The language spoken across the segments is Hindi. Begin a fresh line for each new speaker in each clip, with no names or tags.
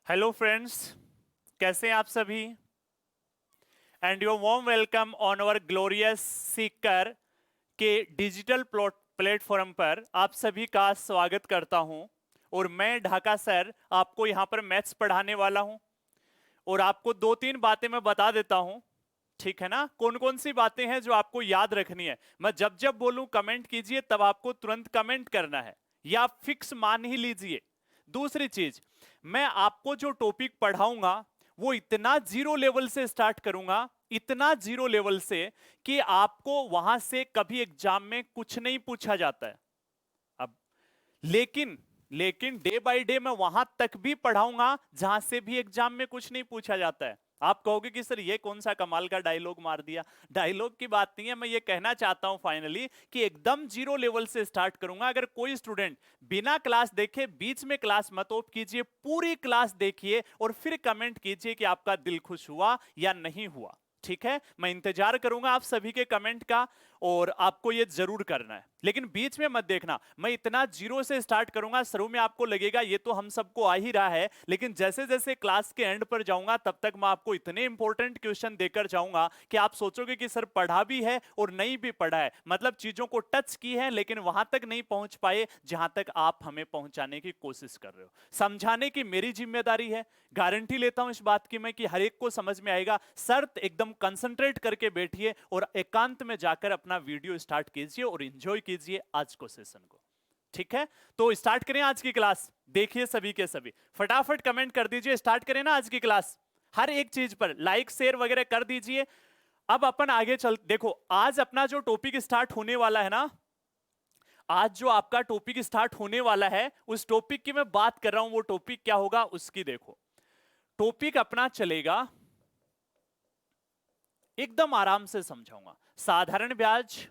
हेलो फ्रेंड्स, कैसे हैं आप सभी। And your warm welcome on our glorious Sikar के डिजिटल प्लेटफॉर्म पर आप सभी का स्वागत करता हूं। और मैं ढाका सर आपको यहां पर मैथ्स पढ़ाने वाला हूं। और आपको दो तीन बातें मैं बता देता हूं, ठीक है ना। कौन कौन सी बातें हैं जो आपको याद रखनी है। मैं जब जब बोलूं कमेंट कीजिए, तब आपको तुरंत कमेंट करना है या फिक्स मान ही लीजिए। दूसरी चीज, मैं आपको जो टॉपिक पढ़ाऊंगा वो इतना जीरो लेवल से स्टार्ट करूंगा, इतना जीरो लेवल से कि आपको वहां से कभी एग्जाम में कुछ नहीं पूछा जाता है। अब लेकिन लेकिन डे बाय डे मैं वहां तक भी पढ़ाऊंगा जहां से भी एग्जाम में कुछ नहीं पूछा जाता है। आप कहोगे कि सर ये कौन सा कमाल का डायलॉग मार दिया। डायलॉग की बात नहीं है, मैं ये कहना चाहता हूं फाइनली कि एकदम जीरो लेवल से स्टार्ट करूंगा। अगर कोई स्टूडेंट बिना क्लास देखे बीच में क्लास मत ऑफ कीजिए, पूरी क्लास देखिए और फिर कमेंट कीजिए कि आपका दिल खुश हुआ या नहीं हुआ। ठीक है, मैं इंतजार करूंगा आप सभी के कमेंट का और आपको ये जरूर करना है। लेकिन बीच में मत देखना, मैं इतना जीरो से स्टार्ट करूंगा, शुरू में आपको लगेगा ये तो हम सबको आ ही रहा है, लेकिन जैसे जैसे क्लास के एंड पर जाऊंगा तब तक मैं आपको इतने इंपॉर्टेंट क्वेश्चन देकर जाऊंगा कि आप सोचोगे कि सर पढ़ा भी है और नहीं भी पढ़ा है, मतलब चीजों को टच की है लेकिन वहां तक नहीं पहुंच पाए जहां तक आप हमें पहुंचाने की कोशिश कर रहे हो। समझाने की मेरी जिम्मेदारी है, गारंटी लेता हूं इस बात की मैं कि हर एक को समझ में आएगा। शर्त एकदम कंसंट्रेट करके बैठिए और एकांत में जाकर अपना वीडियो स्टार्ट कीजिए और एंजॉय कीजिए आज को सेशन को। ठीक है, तो स्टार्ट करें आज की क्लास। देखिए सभी के सभी फटाफट कमेंट कर दीजिए, स्टार्ट करें ना आज की क्लास। हर एक चीज पर लाइक शेयर वगैरह कर दीजिए। अब अपन आगे चल, देखो आज अपना जो टॉपिक स्टार्ट होने वाला है ना, आज जो आपका टॉपिक स्टार्ट होने वाला है उस टॉपिक की मैं बात कर रहा हूं। वो टॉपिक क्या होगा उसकी देखो, टॉपिक अपना चलेगा, एकदम आराम से समझाऊंगा, साधारण ब्याज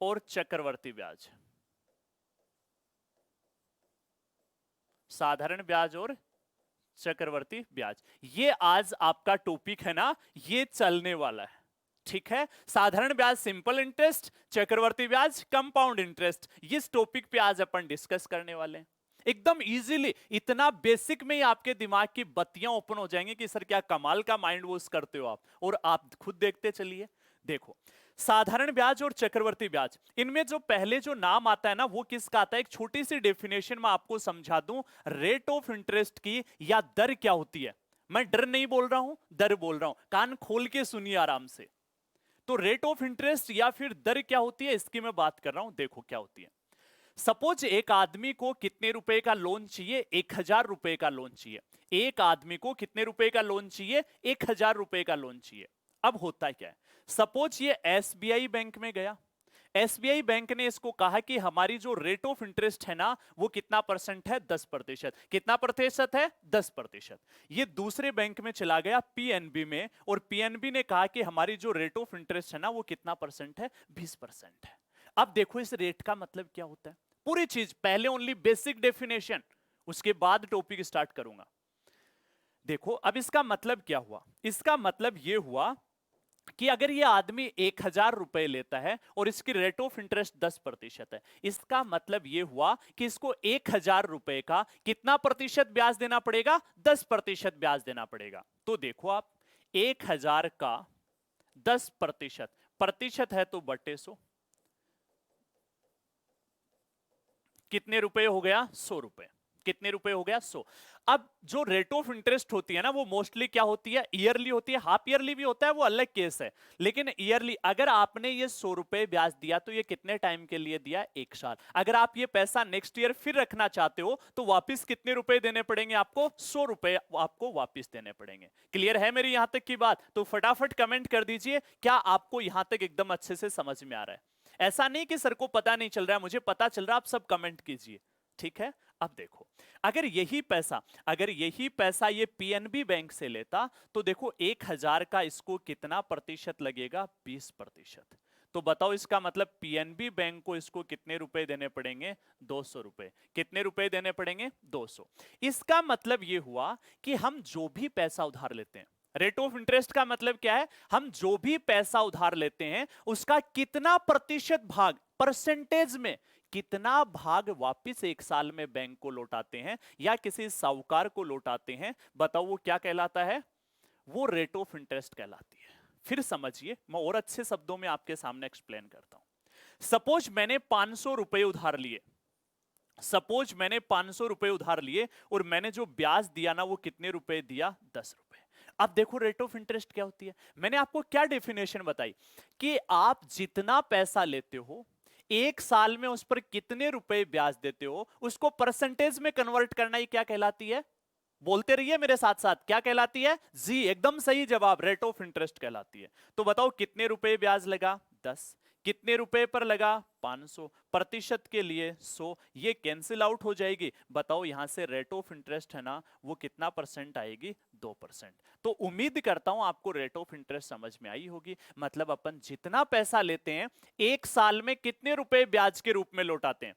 और चक्रवर्ती ब्याज। साधारण ब्याज और चक्रवर्ती ब्याज, ये आज आपका टॉपिक है ना, ये चलने वाला है। ठीक है, साधारण ब्याज सिंपल इंटरेस्ट, चक्रवर्ती ब्याज कंपाउंड इंटरेस्ट, इस टॉपिक पे आज अपन डिस्कस करने वाले हैं। एकदम इजीली, इतना बेसिक में ही आपके दिमाग की बत्तियां ओपन हो जाएंगी कि सर क्या कमाल का माइंड वॉश करते हो आप। और आप खुद देखते चलिए। देखो, साधारण ब्याज और चक्रवर्ती ब्याज, इनमें जो पहले जो नाम आता है ना वो किसका आता है, एक छोटी सी डेफिनेशन में आपको समझा दूं, रेट ऑफ इंटरेस्ट की या दर क्या होती है। मैं डर नहीं बोल रहा हूं, दर बोल रहा हूं, कान खोल के सुनिए आराम से। तो रेट ऑफ इंटरेस्ट या फिर दर क्या होती है इसकी मैं बात कर रहा हूं। देखो क्या होती है, सपोज एक आदमी को कितने रुपए का लोन चाहिए, 1,000 रुपए का लोन चाहिए। एक आदमी को कितने रुपए का लोन चाहिए, 1,000 रुपए का लोन चाहिए। अब होता क्या है, सपोज ये एसबीआई बैंक में गया, एसबीआई बैंक ने इसको कहा कि हमारी जो रेट ऑफ इंटरेस्ट है ना वो कितना परसेंट है, 10%। कितना प्रतिशत है, 10%। ये दूसरे बैंक में चला गया पीएनबी में, और पीएनबी ने कहा कि हमारी जो रेट ऑफ इंटरेस्ट है ना वो कितना परसेंट है, 20% है। अब देखो इस रेट का मतलब क्या होता है, पूरी चीज पहले ओनली बेसिक डेफिनेशन, उसके बाद टॉपिक स्टार्ट करूंगा। देखो अब इसका मतलब क्या हुआ, इसका मतलब यह हुआ कि अगर ये आदमी 1,000 रुपए लेता है और इसकी रेट ऑफ इंटरेस्ट 10% है, इसका मतलब यह हुआ कि इसको 1,000 रुपए का कितना प्रतिशत ब्याज देना पड़ेगा, 10% ब्याज देना पड़ेगा। तो देखो आप, 1,000 का 10%, प्रतिशत है तो बटे 100, कितने रुपए हो गया, 100 रुपए। कितने रुपए हो गया, 100। अब जो रेट ऑफ इंटरेस्ट होती है ना वो मोस्टली क्या होती है, ईयरली होती है। हाफ ईयरली भी होता है, वो अलग केस है, लेकिन ईयरली। अगर आपने ये 100 रुपए ब्याज दिया तो ये कितने टाइम के लिए दिया, 1 साल। अगर आप ये पैसा नेक्स्ट ईयर फिर रखना चाहते हो तो वापिस कितने रुपए देने पड़ेंगे आपको, 100 रुपए आपको वापिस देने पड़ेंगे। क्लियर है मेरी यहां तक की बात। तो फटाफट कमेंट कर दीजिए क्या आपको यहां तक एकदम अच्छे से समझ में आ रहा है। ऐसा नहीं कि सर को पता नहीं चल रहा है, मुझे पता चल रहा है, आप सब कमेंट कीजिए। ठीक है, अब देखो, अगर यही पैसा ये पीएनबी बैंक से लेता तो देखो 1,000 का इसको कितना प्रतिशत लगेगा, 20%। तो बताओ इसका मतलब पीएनबी बैंक को इसको कितने रुपए देने पड़ेंगे, 200 रुपए। कितने रुपए देने पड़ेंगे, 200। इसका मतलब यह हुआ कि हम जो भी पैसा उधार लेते हैं, रेट ऑफ इंटरेस्ट का मतलब क्या है, हम जो भी पैसा उधार लेते हैं उसका कितना प्रतिशत भाग परसेंटेज में कितना भाग वापस एक साल में बैंक को लौटाते हैं या किसी साहूकार को लौटाते हैं, बताओ वो क्या कहलाता है? वो रेट ऑफ इंटरेस्ट कहलाती है। फिर समझिए, मैं और अच्छे शब्दों में आपके सामने एक्सप्लेन करता हूं। सपोज मैंने 500 रुपए उधार लिए, सपोज मैंने 500 रुपए उधार लिए और मैंने जो ब्याज दिया ना वो कितने रुपए दिया? 10 रुपए। अब देखो रेट ऑफ इंटरेस्ट क्या होती है। मैंने आपको क्या डेफिनेशन बताई कि आप जितना पैसा लेते हो एक साल में उस पर कितने रुपए ब्याज देते हो, उसको परसेंटेज में कन्वर्ट करना ही क्या कहलाती है? बोलते रहिए मेरे साथ साथ, क्या कहलाती है? जी, एकदम सही जवाब, रेट ऑफ इंटरेस्ट कहलाती है। तो बताओ कितने रुपए ब्याज लगा? 10। कितने रुपए पर लगा? 500। प्रतिशत के लिए 100। ये कैंसिल आउट हो जाएगी। बताओ यहां से रेट ऑफ इंटरेस्ट है ना, वो कितना परसेंट आएगी? 2%। तो उम्मीद करता हूं आपको रेट ऑफ इंटरेस्ट समझ में आई होगी। मतलब अपन जितना पैसा लेते हैं एक साल में कितने रुपए ब्याज के रूप में लौटाते हैं,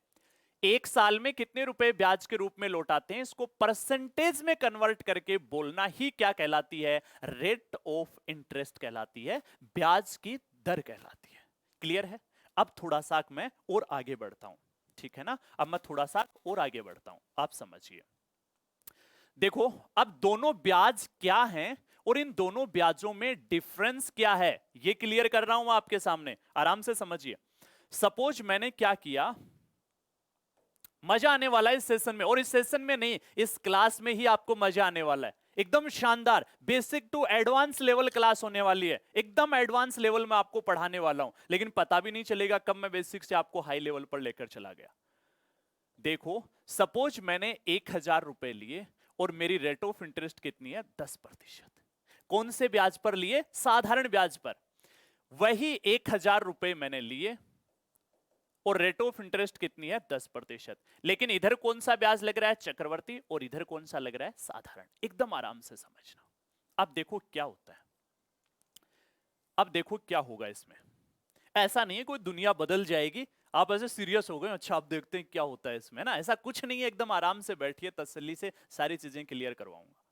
एक साल में कितने रुपए ब्याज के रूप में लौटाते हैं, इसको परसेंटेज में कन्वर्ट करके बोलना ही क्या कहलाती है? रेट ऑफ इंटरेस्ट कहलाती है, ब्याज की दर कहलाती है। क्लियर है? अब थोड़ा सा मैं और आगे बढ़ता हूं, ठीक है ना? अब मैं थोड़ा सा और आगे बढ़ता हूं, आप समझिए। देखो अब दोनों ब्याज क्या हैं और इन दोनों ब्याजों में डिफरेंस क्या है, ये क्लियर कर रहा हूं आपके सामने, आराम से समझिए। सपोज मैंने क्या किया, मजा आने वाला है इस सेशन में, और इस सेशन में नहीं, इस क्लास में ही आपको मजा आने वाला है। एकदम शानदार basic to advance level class होने वाली है। एकदम एडवांस लेवल में आपको पढ़ाने वाला हूं, लेकिन पता भी नहीं चलेगा कब मैं बेसिक से आपको हाई लेवल पर लेकर चला गया। देखो सपोज मैंने 1000 रुपए लिए और मेरी रेट ऑफ इंटरेस्ट कितनी है? 10%। कौन से ब्याज पर लिए? साधारण ब्याज पर। वही 1000 रुपए मैंने लिए और रेट ऑफ इंटरेस्ट कितनी है? 10%। लेकिन इधर कौन सा ब्याज लग रहा है? चक्रवर्ती। और इधर कौन सा लग रहा है? साधारण। एकदम आराम से समझना। अब देखो क्या होता है, अब देखो क्या होगा इसमें। ऐसा नहीं है कोई दुनिया बदल जाएगी, आप ऐसे सीरियस हो गए, अच्छा आप देखते हैं क्या होता है इसमें ना, ऐसा कुछ नहीं है। एकदम आराम से बैठिए, तसल्ली से सारी चीजें क्लियर करवाऊंगा।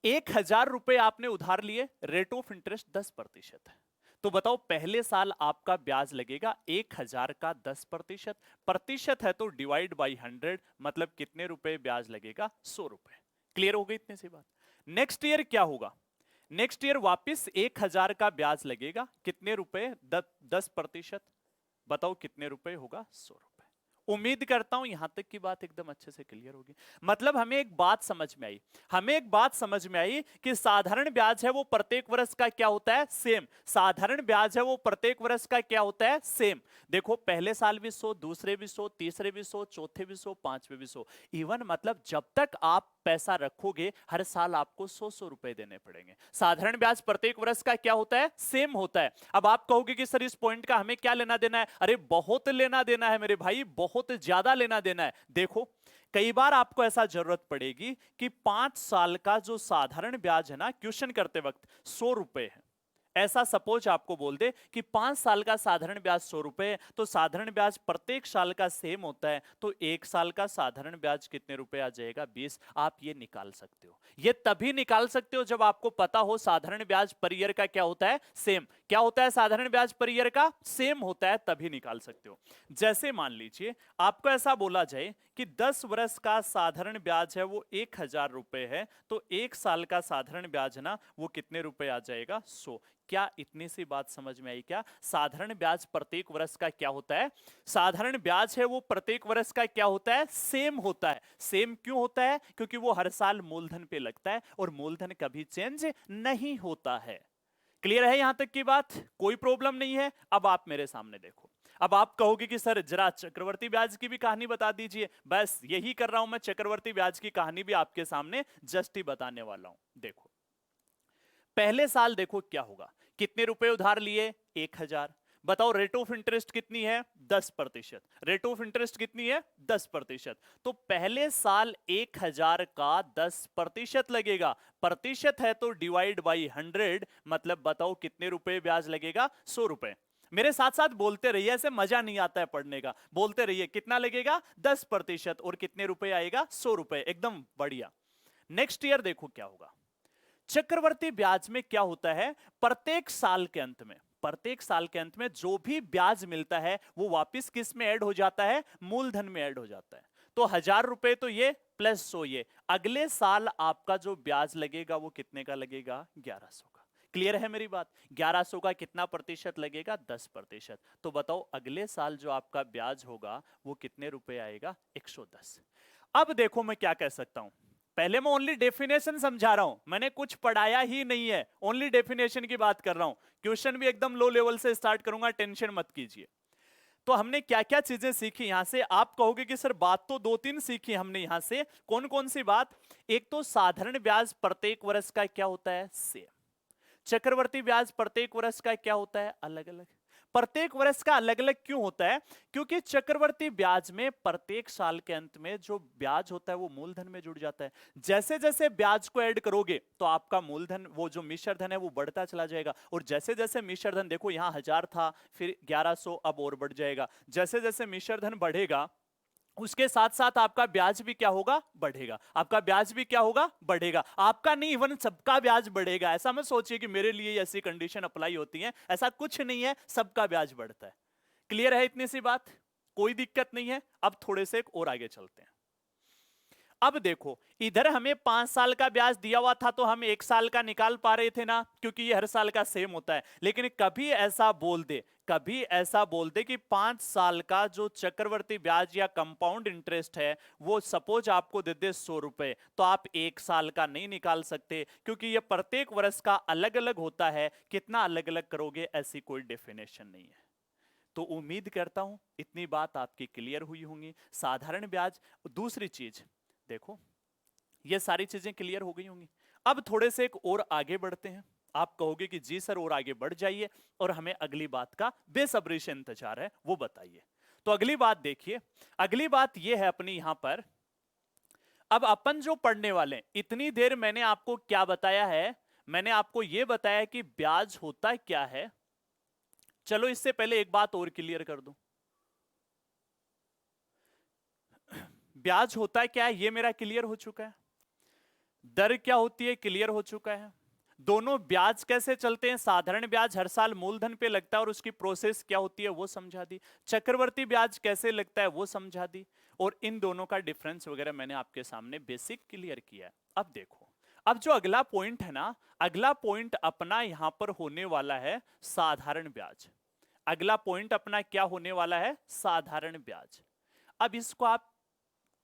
1000 रुपए आपने उधार लिए, रेट ऑफ इंटरेस्ट 10% है। तो बताओ पहले साल आपका ब्याज लगेगा 1000 का 10%, प्रतिशत है तो डिवाइड बाई 100, मतलब कितने रुपए ब्याज लगेगा? 100 रुपए। क्लियर हो गई इतनी सी बात। नेक्स्ट ईयर क्या होगा? नेक्स्ट ईयर वापिस 1000 का ब्याज लगेगा, कितने रुपए? 10%। बताओ कितने रुपए होगा? 100 रुपए। उम्मीद करता हूं यहां तक की बात एकदम अच्छे से क्लियर होगी। मतलब हमें एक बात समझ में आई, हमें एक बात समझ में आई कि साधारण ब्याज है वो प्रत्येक वर्ष का क्या होता है? सेम। साधारण ब्याज है वो प्रत्येक वर्ष का क्या होता है? सेम। देखो पहले साल भी 100, दूसरे भी 100, तीसरे भी 100, चौथे भी 100, पांचवे भी 100। इवन मतलब जब तक आप पैसा रखोगे हर साल आपको 100 रुपए देने पड़ेंगे। साधारण ब्याज प्रत्येक वर्ष का क्या होता है? सेम होता है। अब आप कहोगे कि सर इस पॉइंट का हमें क्या लेना देना है? अरे बहुत लेना देना है मेरे भाई, बहुत ज्यादा लेना देना है। देखो कई बार आपको ऐसा जरूरत पड़ेगी कि 5 साल का जो साधारण ब्याज है ना, क्वेश्चन करते वक्त 100 रुपए है। ऐसा सपोज आपको बोल दे कि 5 साल का साधारण ब्याज 100 रुपए है, तो साधारण ब्याज प्रत्येक साल का सेम होता है, तो एक साल का साधारण ब्याज कितने रुपए आ जाएगा? 20। आप ये निकाल सकते हो, ये तभी निकाल सकते हो जब आपको पता हो साधारण ब्याज पर ईयर का क्या होता है? सेम। क्या होता है साधारण ब्याज पर ईयर का? सेम होता है, तभी निकाल सकते हो। जैसे मान लीजिए आपको ऐसा बोला जाए कि 10 वर्ष का साधारण ब्याज है वो 1000 रुपए है, तो एक साल का साधारण ब्याज है ना वो कितने रुपए आ जाएगा? 100। क्या इतनी सी बात समझ में आई क्या? साधारण ब्याज प्रत्येक वर्ष का क्या होता है? साधारण ब्याज है वो प्रत्येक वर्ष का क्या होता है? सेम होता है। सेम क्यों होता है? क्योंकि वो हर साल मूलधन पे लगता है और मूलधन कभी चेंज नहीं होता है। क्लियर है यहां तक की बात? कोई प्रॉब्लम नहीं है। अब आप मेरे सामने देखो, अब आप कहोगे कि सर जरा चक्रवर्ती ब्याज की भी कहानी बता दीजिए। बस यही कर रहा हूं मैं, चक्रवर्ती ब्याज की कहानी भी आपके सामने जस्ट ही बताने वाला हूं। देखो पहले साल देखो क्या होगा, कितने रुपए उधार लिए? 1000। बताओ रेट ऑफ इंटरेस्ट कितनी है? 10%। रेट ऑफ इंटरेस्ट कितनी है? 10%। तो पहले साल 1000 का 10% लगेगा, प्रतिशत है तो डिवाइड बाई 100, मतलब बताओ कितने रुपए ब्याज लगेगा? 100 रुपए। मेरे साथ साथ बोलते रहिए, ऐसे मजा नहीं आता है पढ़ने का, बोलते रहिए। कितना लगेगा? 10%। और कितने रुपए आएगा? 100 रुपए। एकदम बढ़िया। नेक्स्ट ईयर देखो क्या होगा। चक्रवर्ती ब्याज में क्या होता है? प्रत्येक साल के अंत में, प्रत्येक साल के अंत में जो भी ब्याज मिलता है वो वापस किस में ऐड हो जाता है, मूलधन में ऐड हो जाता है। तो 1000 रुपए तो ये प्लस 100 ये, अगले साल आपका जो ब्याज लगेगा वो कितने का लगेगा, 1100 का। क्लियर है मेरी बात? 1100 का कितना प्रतिशत लगेगा, 10%। तो बताओ अगले साल जो आपका ब्याज होगा वो कितने रुपए आएगा, 110। अब देखो मैं क्या कह सकता हूं, पहले मैं ओनली डेफिनेशन समझा रहा हूं, मैंने कुछ पढ़ाया ही नहीं है, ओनली डेफिनेशन की बात कर रहा हूं। क्वेश्चन भी एकदम लो लेवल से स्टार्ट करूंगा, टेंशन मत कीजिए। तो हमने क्या क्या चीजें सीखी यहां से, आप कहोगे कि सर बात तो 2-3 सीखी हमने यहां से, कौन कौन सी बात? एक तो साधारण ब्याज प्रत्येक वर्ष का क्या होता है, सेम। चक्रवर्ती ब्याज प्रत्येक वर्ष का क्या होता है, अलग अलग। प्रत्येक वर्ष का अलग अलग क्यों होता है? क्योंकि चक्रवर्ती ब्याज में प्रत्येक साल के अंत में जो ब्याज होता है वो मूलधन में जुड़ जाता है। जैसे जैसे ब्याज को ऐड करोगे तो आपका मूलधन, वो जो मिश्र धन है वो बढ़ता चला जाएगा। और जैसे जैसे मिश्र धन, देखो यहां 1000 था, फिर 1100, अब और बढ़ जाएगा। जैसे जैसे मिश्र धन बढ़ेगा उसके साथ साथ आपका ब्याज भी क्या होगा, बढ़ेगा। आपका ब्याज भी क्या होगा, बढ़ेगा। आपका नहीं, इवन सबका ब्याज बढ़ेगा। ऐसा मत सोचिए कि मेरे लिए ऐसी कंडीशन अप्लाई होती है, ऐसा कुछ नहीं है, सबका ब्याज बढ़ता है। क्लियर है इतनी सी बात, कोई दिक्कत नहीं है। अब थोड़े से और आगे चलते हैं। अब देखो इधर हमें 5 साल का ब्याज दिया हुआ था तो हम 1 साल का निकाल पा रहे थे ना, क्योंकि ये हर साल का सेम होता है। लेकिन कभी ऐसा बोल दे, कभी ऐसा बोल दे कि 5 साल का जो चक्रवर्ती ब्याज या कंपाउंड इंटरेस्ट है वो सपोज आपको दे दे 100 रुपए, तो आप 1 साल का नहीं निकाल सकते, क्योंकि ये प्रत्येक वर्ष का अलग अलग होता है। कितना अलग अलग करोगे, ऐसी कोई डेफिनेशन नहीं है। तो उम्मीद करता हूं इतनी बात आपकी क्लियर हुई होंगी। साधारण ब्याज, दूसरी चीज देखो, ये सारी चीजें क्लियर हो गई होंगी। अब थोड़े से एक और आगे बढ़ते हैं। आप कहोगे कि जी सर और आगे बढ़ जाइए, और हमें अगली बात का बेसब्री से इंतजार है, वो बताइए। तो अगली बात देखिए, अगली बात यह है अपनी यहां पर, अब अपन जो पढ़ने वाले हैं, इतनी देर मैंने आपको क्या बताया है, मैंने आपको यह बताया कि ब्याज होता क्या है। चलो इससे पहले एक बात और क्लियर कर दूं, ब्याज होता है क्या है ये मेरा क्लियर हो चुका है, दर क्या होती है क्लियर हो चुका है, दोनों ब्याज कैसे चलते हैं, साधारण ब्याज हर साल मूलधन पे लगता है और उसकी प्रोसेस क्या होती है वो समझा दी, चक्रवर्ती ब्याज कैसे लगता है वो समझा दी, और इन दोनों का डिफरेंस वगैरह मैंने आपके सामने बेसिक क्लियर किया है। अब देखो, अब जो अगला पॉइंट है ना, अगला पॉइंट अपना यहां पर होने वाला है साधारण ब्याज। अगला पॉइंट अपना क्या होने वाला है, साधारण ब्याज। अब इसको आप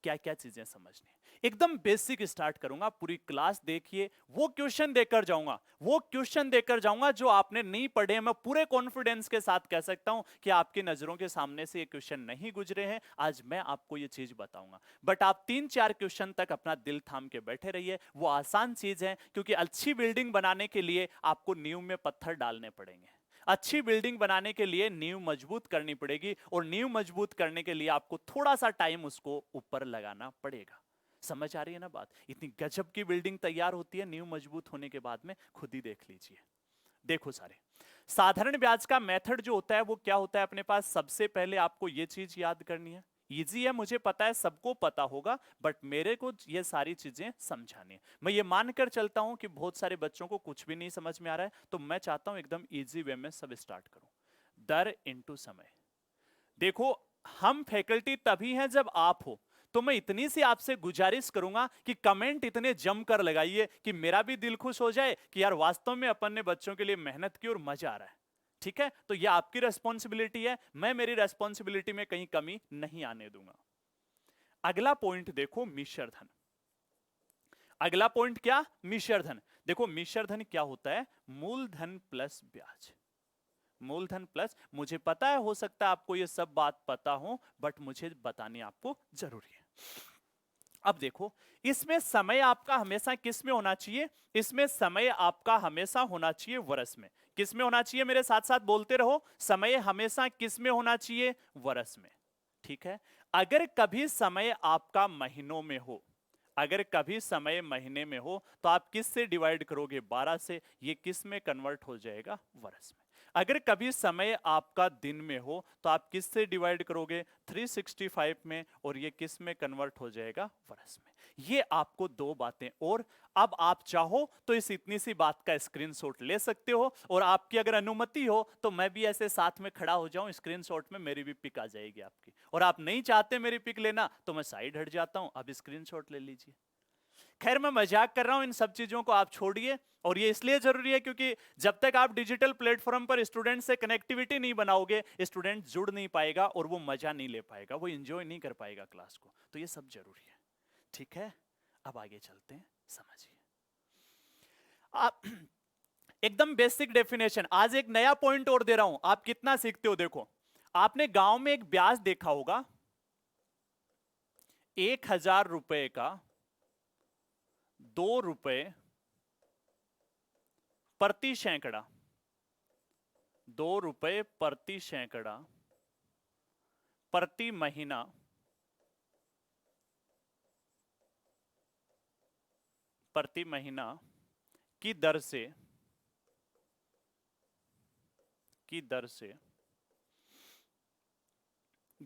क्या क्या चीजें समझनी, एकदम बेसिक स्टार्ट करूंगा, पूरी क्लास देखिए, वो क्वेश्चन देकर जाऊंगा, वो क्वेश्चन देकर जाऊंगा जो आपने नहीं पढ़े। मैं पूरे कॉन्फिडेंस के साथ कह सकता हूं कि आपकी नजरों के सामने से ये क्वेश्चन नहीं गुजरे हैं, आज मैं आपको ये चीज बताऊंगा। बट आप 3-4 क्वेश्चन तक अपना दिल थाम के बैठे रहिए, वो आसान चीज है, क्योंकि अच्छी बिल्डिंग बनाने के लिए आपको नींव में पत्थर डालने पड़ेंगे। अच्छी बिल्डिंग बनाने के लिए नींव मजबूत करनी पड़ेगी, और नींव मजबूत करने के लिए आपको थोड़ा सा टाइम उसको ऊपर लगाना पड़ेगा। समझ आ रही है ना बात? इतनी गजब की बिल्डिंग तैयार होती है नींव मजबूत होने के बाद में, खुद ही देख लीजिए। देखो सारे, साधारण ब्याज का मेथड जो होता है वो क्या होता है अपने पास, सबसे पहले आपको ये चीज याद करनी है, इजी है मुझे पता है, सबको पता होगा, बट मेरे को ये सारी चीजें समझानी है। मैं ये मानकर चलता हूं कि बहुत सारे बच्चों को कुछ भी नहीं समझ में आ रहा है, तो मैं चाहता हूं एकदम इजी वे में सब स्टार्ट करूं। दर इंटू समय। देखो, हम फैकल्टी तभी हैं जब आप हो, तो मैं इतनी सी आपसे गुजारिश करूंगा कि कमेंट इतने जमकर लगाइए कि मेरा भी दिल खुश हो जाए कि यार वास्तव में अपन ने बच्चों के लिए मेहनत की और मजा आ रहा है। ठीक है, तो यह आपकी रेस्पॉन्सिबिलिटी है, मैं मेरी रेस्पॉन्सिबिलिटी में कहीं कमी नहीं आने दूंगा। अगला पॉइंट देखो, मिश्र धन। अगला पॉइंट क्या, मिश्र धन। देखो मिश्र धन क्या होता है, मूलधन प्लस ब्याज। मूलधन प्लस, मुझे पता है हो सकता है आपको ये सब बात पता हो, बट मुझे बतानी आपको जरूरी है। अब देखो, इसमें समय आपका हमेशा किस में होना चाहिए, इसमें समय आपका हमेशा होना चाहिए वर्ष में। किस में होना चाहिए, मेरे साथ साथ बोलते रहो, समय हमेशा किस में होना चाहिए, वर्ष में। ठीक है, अगर कभी समय आपका महीनों में हो, अगर कभी समय महीने में हो, तो आप किस से डिवाइड करोगे, 12 से, ये किस में कन्वर्ट हो जाएगा, वर्ष में। अगर कभी समय आपका दिन में हो तो आप किस से डिवाइड करोगे? 365 में, और ये किस में कन्वर्ट हो जाएगा? वर्ष में। ये आपको दो बातें, और अब आप चाहो तो इस इतनी सी बात का स्क्रीनशॉट ले सकते हो, और आपकी अगर अनुमति हो तो मैं भी ऐसे साथ में खड़ा हो जाऊं, स्क्रीनशॉट में मेरी भी पिक आ जाएगी आपकी। और आप नहीं चाहते मेरी पिक लेना तो मैं साइड हट जाता हूं, अब स्क्रीनशॉट ले लीजिए। खैर मैं मजाक कर रहा हूं, इन सब चीजों को आप छोड़िए। और ये इसलिए जरूरी है क्योंकि जब तक आप डिजिटल प्लेटफॉर्म पर स्टूडेंट से कनेक्टिविटी नहीं बनाओगे, स्टूडेंट जुड़ नहीं पाएगा और वो मजा नहीं ले पाएगा, वो एंजॉय नहीं कर पाएगा क्लास को। तो ये सब जरूरी है, ठीक है? अब आगे चलते हैं, समझिए। आप एकदम बेसिक डेफिनेशन, आज एक नया पॉइंट और दे रहा हूं, आप कितना सीखते हो देखो। आपने गांव में एक ब्याज देखा होगा, 1000 रुपए का 2 रुपए प्रति सैकड़ा, 2 रुपए प्रति सैकड़ा प्रति महीना की दर से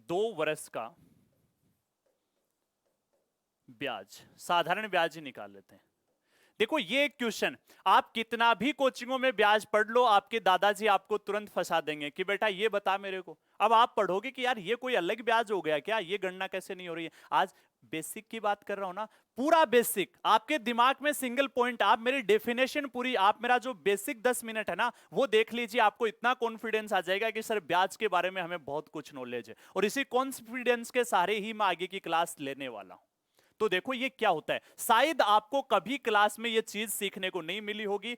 2 वर्ष का ब्याज, साधारण ब्याज ही निकाल लेते हैं। देखो ये एक क्वेश्चन, आप कितना भी कोचिंगों में ब्याज पढ़ लो, आपके दादाजी आपको तुरंत फंसा देंगे कि बेटा ये बता मेरे को। अब आप पढ़ोगे कि यार ये कोई अलग ब्याज हो गया क्या, ये गणना कैसे नहीं हो रही है। आज बेसिक की बात कर रहा हूं ना, पूरा बेसिक आपके दिमाग में, सिंगल पॉइंट। आप मेरी डेफिनेशन पूरी, आप मेरा जो बेसिक 10 मिनट है ना वो देख लीजिए, आपको इतना कॉन्फिडेंस आ जाएगा कि सर ब्याज के बारे में हमें बहुत कुछ नॉलेज है, और इसी कॉन्फिडेंस के सहारे ही मैं आगे की क्लास लेने वाला हूं। तो देखो ये क्या होता है, शायद आपको कभी क्लास में ये चीज सीखने को नहीं मिली होगी।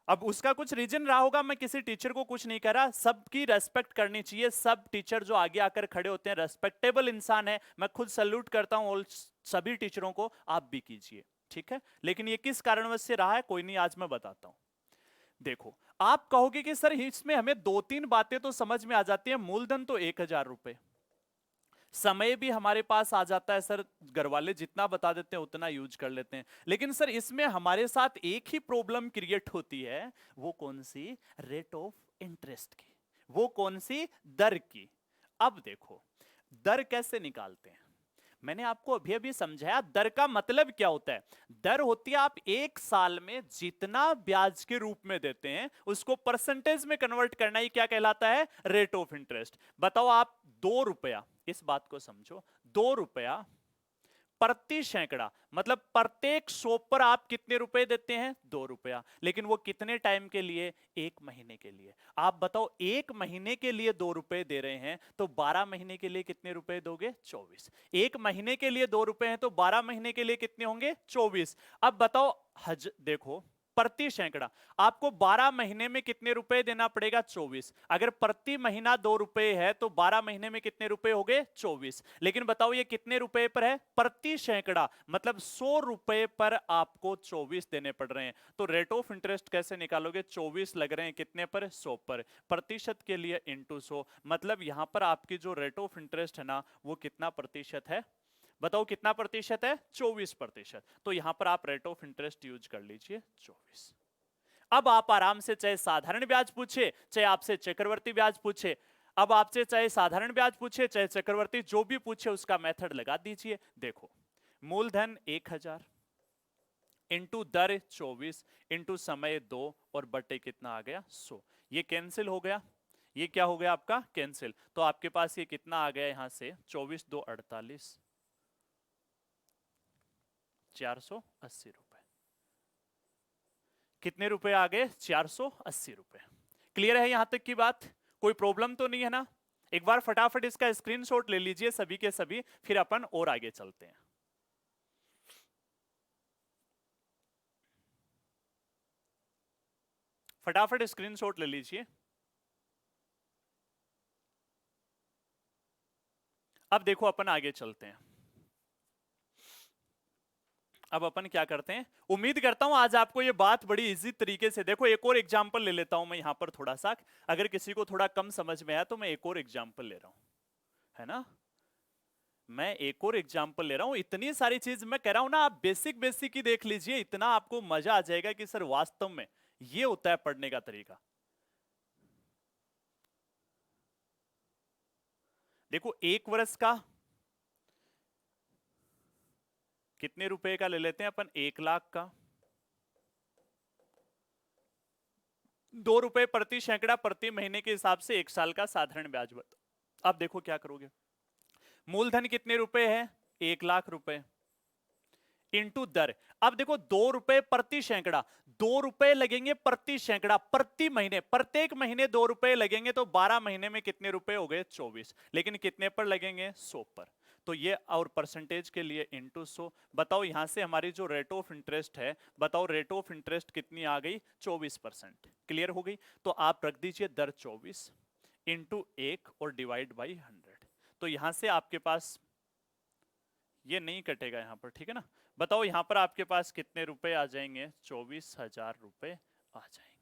अब उसका कुछ रीजन रहा होगा, मैं किसी टीचर को कुछ नहीं कह रहा, सबकी रेस्पेक्ट करनी चाहिए। सब टीचर जो आगे आकर खड़े होते हैं रेस्पेक्टेबल इंसान है, मैं खुद सैल्यूट करता हूं, और सभी टीचरों को आप भी कीजिए, ठीक है? लेकिन ये किस कारणवश से रहा है, कोई नहीं, आज मैं बताता हूं। देखो आप कहोगे कि सर इसमें हमें 2-3 बातें तो समझ में आ जाती है, मूलधन तो 1000 रुपए, समय भी हमारे पास आ जाता है सर, घर वाले जितना बता देते हैं उतना यूज कर लेते हैं। लेकिन सर इसमें हमारे साथ एक ही प्रॉब्लम क्रिएट होती है, वो कौन सी? रेट ऑफ इंटरेस्ट की, वो कौन सी? दर की। अब देखो दर कैसे निकालते हैं, मैंने आपको अभी अभी समझाया दर का मतलब क्या होता है। दर होती है आप एक साल में जितना ब्याज के रूप में देते हैं उसको परसेंटेज में कन्वर्ट करना ही क्या कहलाता है? Rate of interest. बताओ आप 2 रुपया, इस बात को समझो, 2 रुपया प्रति सैकड़ा, मतलब प्रत्येक 100 पर आप कितने रुपए देते हैं? 2 रुपया। लेकिन वो कितने टाइम के लिए? 1 महीने के लिए। आप बताओ 1 महीने के लिए 2 रुपए दे रहे हैं तो 12 महीने के लिए कितने रुपए दोगे? 24। 1 महीने के लिए 2 रुपए हैं तो 12 महीने के लिए कितने होंगे? 24। अब बताओ देखो प्रति सैकड़ा आपको 12 महीने में कितने रुपए देना पड़ेगा? 24। अगर प्रति महीना 2 रुपए है तो 12 महीने में कितने रुपए हो गए? 24। लेकिन बताओ ये कितने रुपए पर है? प्रति सैकड़ा, मतलब 100 रुपए पर आपको 24 देने पड़ रहे हैं। तो रेट ऑफ इंटरेस्ट कैसे निकालोगे? 24 लग रहे हैं कितने पर? 100 पर। प्रतिशत के लिए इंटू 100, मतलब यहां पर आपकी जो रेट ऑफ इंटरेस्ट है ना वो कितना प्रतिशत है? बताओ कितना प्रतिशत है? 24%। तो यहां पर आप रेट ऑफ इंटरेस्ट यूज कर लीजिए 24। अब आप आराम से, चाहे साधारण ब्याज पूछे चाहे आपसे चक्रवर्ती ब्याज पूछे, अब आपसे चाहे साधारण ब्याज पूछे चाहे चक्रवर्ती, जो भी पूछे उसका मेथड लगा दीजिए। देखो मूलधन 1000 इंटू दर 24 इंटू समय 2 और बटे कितना आ गया? 100। ये कैंसिल हो गया, ये क्या हो गया आपका? कैंसिल। तो आपके पास ये कितना आ गया यहां से? 24 2 48, 480 रुपए। कितने रुपए आ गए? 480 रुपए। क्लियर है यहां तक की बात? कोई प्रॉब्लम तो नहीं है ना? एक बार फटाफट इसका स्क्रीनशॉट ले लीजिए सभी के सभी, फिर अपन और आगे चलते हैं। फटाफट स्क्रीनशॉट ले लीजिए। अब देखो अपन आगे चलते हैं। अब अपन क्या करते हैं, उम्मीद करता हूं आज आपको ये बात बड़ी इजी तरीके से, देखो एक और एग्जांपल ले लेता हूं मैं यहां पर थोड़ा सा, अगर किसी को थोड़ा कम समझ में आया तो मैं एक और एग्जांपल ले रहा हूं, है ना? मैं एक और एग्जांपल ले रहा हूं। इतनी सारी चीज मैं कह रहा हूं ना, आप बेसिक बेसिक ही देख लीजिए, इतना आपको मजा आ जाएगा कि सर वास्तव में ये होता है पढ़ने का तरीका। देखो 1 वर्ष का कितने रुपए का ले लेते हैं अपन, 1 लाख का, 2 रुपए प्रति सैकड़ा प्रति महीने के हिसाब से 1 साल का साधारण ब्याज बताओ। अब देखो क्या करोगे, मूलधन कितने रुपए है, 1 लाख रुपए इंटू दर। अब देखो 2 रुपए प्रति सैकड़ा, 2 रुपए लगेंगे प्रति सैकड़ा प्रति महीने, प्रत्येक महीने 2 रुपए लगेंगे, तो 12 महीने में कितने रुपए हो गए, 24। लेकिन कितने पर लगेंगे, 100 पर। तो ये और परसेंटेज के लिए इंटू 100। बताओ यहां से हमारी जो रेट ऑफ इंटरेस्ट है, बताओ रेट ऑफ इंटरेस्ट कितनी आ गई, 24%। क्लियर हो गई। तो आप रख दीजिए दर 24 इंटू 1 और डिवाइड बाई 100। तो यहां से आपके पास ये नहीं कटेगा यहां पर, ठीक है ना। बताओ यहां पर आपके पास कितने रुपए आ जाएंगे, 24,000 रुपए आ जाएंगे।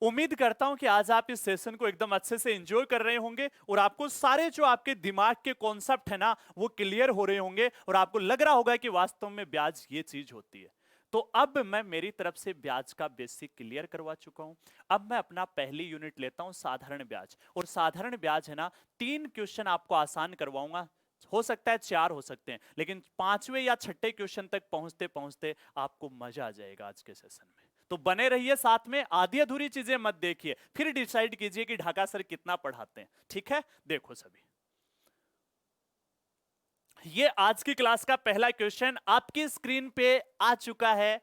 उम्मीद करता हूं कि आज आप इस सेशन को एकदम अच्छे से एंजॉय कर रहे होंगे और आपको सारे जो आपके दिमाग के कॉन्सेप्ट है ना वो क्लियर हो रहे होंगे और आपको लग रहा होगा कि वास्तव में ब्याज ये चीज होती है। तो अब मैं मेरी तरफ से ब्याज का बेसिक क्लियर करवा चुका हूं। अब मैं अपना पहली यूनिट लेता हूं साधारण ब्याज, और साधारण ब्याज है ना 3 क्वेश्चन आपको आसान करवाऊंगा, हो सकता है 4 हो सकते हैं, लेकिन 5वें या 6ठे क्वेश्चन तक पहुंचते पहुंचते आपको मजा आ जाएगा आज के सेशन में। तो बने रहिए साथ में, आधी अधूरी चीजें मत देखिए, फिर डिसाइड कीजिए कि ढाका सर कितना पढ़ाते हैं। ठीक है, देखो सभी, ये आज की क्लास का पहला क्वेश्चन आपकी स्क्रीन पे आ चुका है।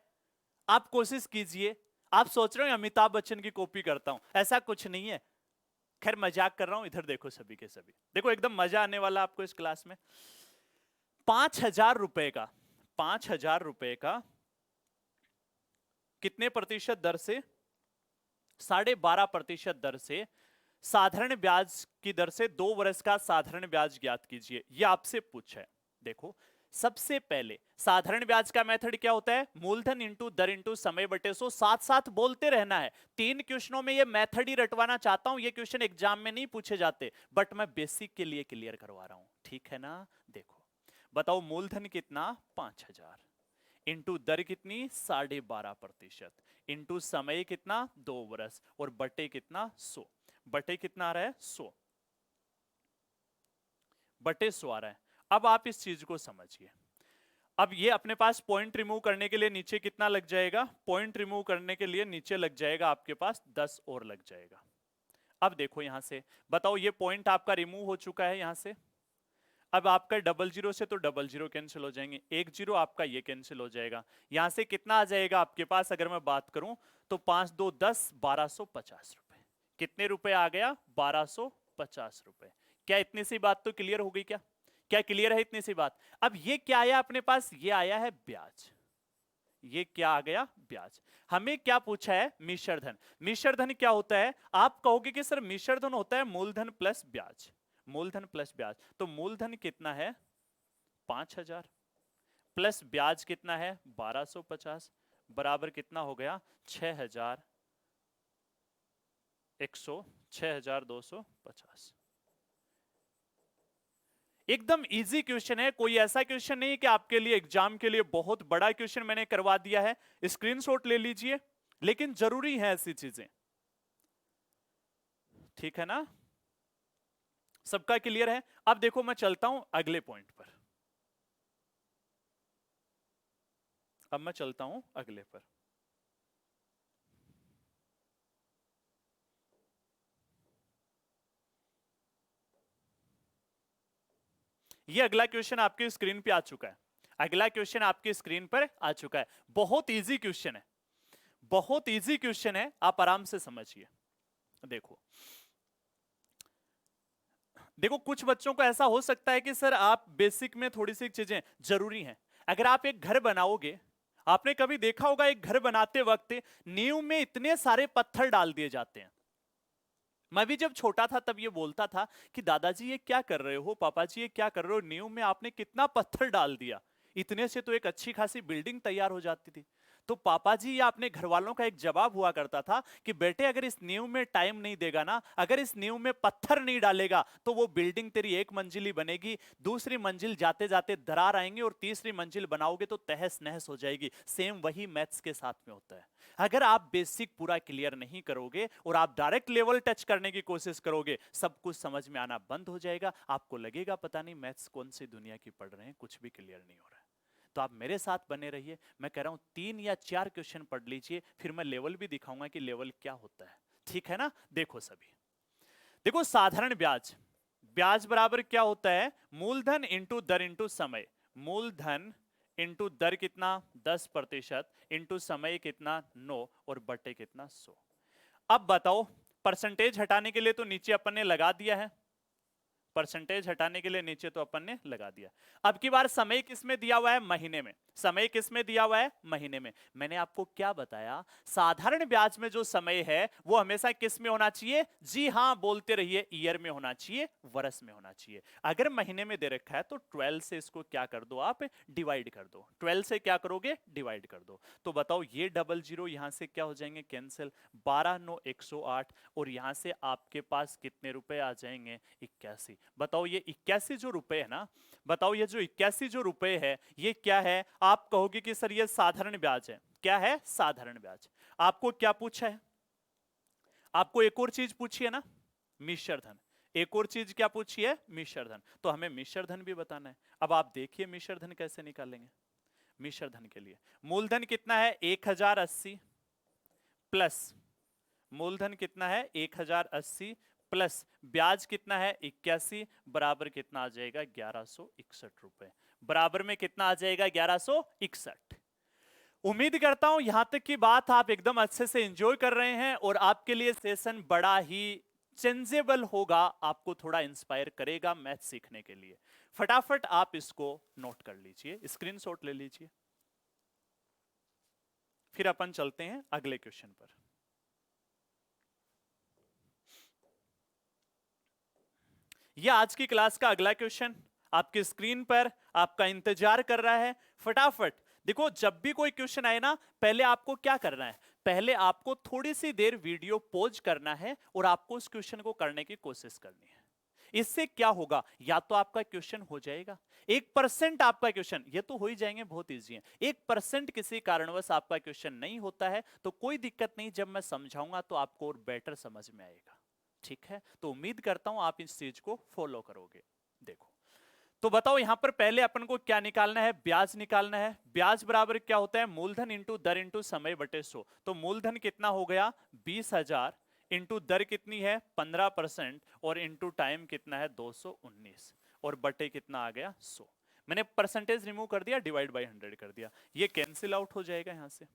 आप कोशिश कीजिए। आप सोच रहे हो अमिताभ बच्चन की कॉपी करता हूं, ऐसा कुछ नहीं है, खैर मजाक कर रहा हूं। इधर देखो सभी के सभी, देखो एकदम मजा आने वाला आपको इस क्लास में। 5,000 रुपए का, 5,000 रुपए का कितने प्रतिशत दर से, 12.5% दर से साधारण ब्याज की दर से 2 वर्ष का साधारण ब्याज ज्ञात कीजिए, यह आपसे पूछा है। देखो सबसे पहले साधारण ब्याज का मेथड क्या होता है, मूलधन इंटू दर इंटू समय बटे 100। साथ साथ बोलते रहना है। 3 क्वेश्चनों में ये मेथड ही रटवाना चाहता हूं, ये क्वेश्चन एग्जाम में नहीं पूछे जाते, बट मैं बेसिक के लिए क्लियर करवा रहा हूं, ठीक है ना। देखो बताओ मूलधन कितना, 5,000 इंटू दर कितनी, 12.5% इंटू समय कितना, 2 वर्ष, और बटे कितना, 100। बटे कितना आ रहा है, 100 बटे 100 आ रहा है। अब आप इस चीज को समझिए। अब ये अपने पास पॉइंट रिमूव करने के लिए नीचे कितना लग जाएगा, पॉइंट रिमूव करने के लिए नीचे लग जाएगा आपके पास 10 और लग जाएगा। अब देखो यहां से बताओ, ये पॉइंट आपका रिमूव हो चुका है यहां से। अब आपका 00 से तो 00 कैंसिल हो जाएंगे, 10 आपका ये कैंसिल हो जाएगा। यहां से कितना आ जाएगा आपके पास, अगर मैं बात करूं तो 5 2 10, 1250 रुपए। कितने रुपए आ गया, 1250 रुपए। क्या इतनी सी बात तो क्लियर हो गई, क्या क्या क्लियर है इतनी सी बात। अब ये क्या आया अपने पास, ये आया है ब्याज। ये क्या आ गया, ब्याज। हमें क्या पूछा है, मिश्र धन। मिश्र धन क्या होता है, आप कहोगे कि सर मिश्र धन होता है मूलधन प्लस ब्याज, मूलधन प्लस ब्याज। तो मूलधन कितना है, 5,000 प्लस ब्याज कितना है, 1250, बराबर कितना हो गया, 6,250। एकदम इजी क्वेश्चन है, कोई ऐसा क्वेश्चन नहीं कि आपके लिए एग्जाम के लिए बहुत बड़ा क्वेश्चन मैंने करवा दिया है। स्क्रीनशॉट ले लीजिए, लेकिन जरूरी है ऐसी चीजें, ठीक है ना। सबका क्लियर है। अब देखो मैं चलता हूं अगले पॉइंट पर, अब मैं चलता हूं अगले पर। ये अगला क्वेश्चन आपके स्क्रीन पे आ चुका है, अगला क्वेश्चन आपके स्क्रीन पर आ चुका है। बहुत इजी क्वेश्चन है, बहुत इजी क्वेश्चन है, आप आराम से समझिए। देखो देखो कुछ बच्चों को ऐसा हो सकता है कि सर आप बेसिक में थोड़ी सी चीजें जरूरी हैं। अगर आप एक घर बनाओगे, आपने कभी देखा होगा एक घर बनाते वक्त नींव में इतने सारे पत्थर डाल दिए जाते हैं। मैं भी जब छोटा था तब ये बोलता था कि दादाजी ये क्या कर रहे हो, पापा जी ये क्या कर रहे हो, नींव में आपने कितना पत्थर डाल दिया, इतने से तो एक अच्छी खासी बिल्डिंग तैयार हो जाती थी। तो पापा जी या अपने घर वालों का एक जवाब हुआ करता था कि बेटे अगर इस नींव में टाइम नहीं देगा ना, अगर इस नींव में पत्थर नहीं डालेगा तो वो बिल्डिंग तेरी एक मंजिली बनेगी, दूसरी मंजिल जाते जाते दरार आएंगे और तीसरी मंजिल बनाओगे तो तहस नहस हो जाएगी। सेम वही मैथ्स के साथ में होता है। अगर आप बेसिक पूरा क्लियर नहीं करोगे और आप डायरेक्ट लेवल टच करने की कोशिश करोगे, सब कुछ समझ में आना बंद हो जाएगा। आपको लगेगा पता नहीं मैथ्स कौन सी दुनिया की पढ़ रहे हैं, कुछ भी क्लियर नहीं हो रहा है। तो आप मेरे साथ बने रहिए। मैं कह रहा हूं 3 या 4 क्वेश्चन पढ़ लीजिए, फिर मैं लेवल भी दिखाऊंगा कि लेवल क्या होता है। ठीक है ना? देखो सभी, देखो साधारण ब्याज, ब्याज बराबर क्या होता है? मूलधन इंटू दर इंटू समय। मूलधन इंटू दर कितना 10% इंटू समय कितना 9 और बटे कितना 100। अब बताओ, परसेंटेज हटाने के लिए तो नीचे अपन ने लगा दिया है, परसेंटेज हटाने के लिए नीचे तो अपन ने लगा दिया। अब की बार समय किसमें दिया हुआ है? महीने में। समय किसमें दिया हुआ है? महीने में। मैंने आपको क्या बताया? साधारण ब्याज में जो समय है वो हमेशा किस में होना चाहिए? जी हां बोलते रहिए, ईयर में होना चाहिए, वर्ष में होना चाहिए। अगर महीने में दे रखा है तो 12 से इसको क्या कर दो आप? डिवाइड कर दो। 12 से क्या करोगे? डिवाइड कर दो। तो बताओ ये डबल जीरो यहां से क्या हो जाएंगे? कैंसिल। 12 9 108 और यहां से आपके पास कितने रुपए आ जाएंगे? 81। बताओ ये 81 जो रुपए है ना, बताओ ये जो 81 जो रुपए है ये क्या है? आप कहोगे कि सर ये साधारण ब्याज है। क्या है? साधारण ब्याज। आपको क्या पूछा है? आपको एक और चीज पूछी है ना, मिश्र धन। एक और चीज क्या पूछी है? मिश्र धन। तो हमें मिश्र धन भी बताना है। अब आप देखिए मिश्र धन कैसे निकालेंगे। मिश्र धन के लिए मूलधन कितना है? 1080 प्लस मूलधन कितना है? 1080 प्लस ब्याज कितना है? 81 बराबर कितना आ जाएगा? 1161 रुपए। बराबर में कितना आ जाएगा? 1161। उम्मीद करता हूं यहां तक की बात आप एकदम अच्छे से एंजॉय कर रहे हैं और आपके लिए सेशन बड़ा ही चेंजेबल होगा, आपको थोड़ा इंस्पायर करेगा मैथ सीखने के लिए। फटाफट आप इसको नोट कर लीजिए, स्क्रीनशॉट ले लीजिए। फिर अपन चलते हैं अगले क्वेश्चन पर। यह आज की क्लास का अगला क्वेश्चन आपकी स्क्रीन पर आपका इंतजार कर रहा है। फटाफट देखो, जब भी कोई क्वेश्चन आए ना, पहले आपको क्या करना है? पहले आपको थोड़ी सी देर वीडियो पॉज करना है और आपको उस क्वेश्चन को करने की कोशिश करनी है। इससे क्या होगा? या तो आपका क्वेश्चन हो जाएगा, 1% आपका क्वेश्चन, ये तो हो ही जाएंगे, बहुत इजी है। 1% किसी कारणवश आपका क्वेश्चन नहीं होता है तो कोई दिक्कत नहीं, जब मैं समझाऊंगा तो आपको और बेटर समझ में आएगा। ठीक है? तो उम्मीद करता हूं आप इस चीज को फॉलो करोगे। देखो, तो बताओ यहां पर पहले अपन को क्या निकालना है? ब्याज निकालना है। ब्याज बराबर क्या होता है? मूलधन इंटू दर इंटू समय बटे 100। तो मूलधन कितना हो गया? 20,000 इंटू दर कितनी है? 15% और इंटू टाइम कितना है? 219 और बटे कितना आ गया? 100। मैंने परसेंटेज रिमूव कर दिया, डिवाइड बाई 100 कर दिया, ये कैंसिल आउट हो जाएगा यहां से।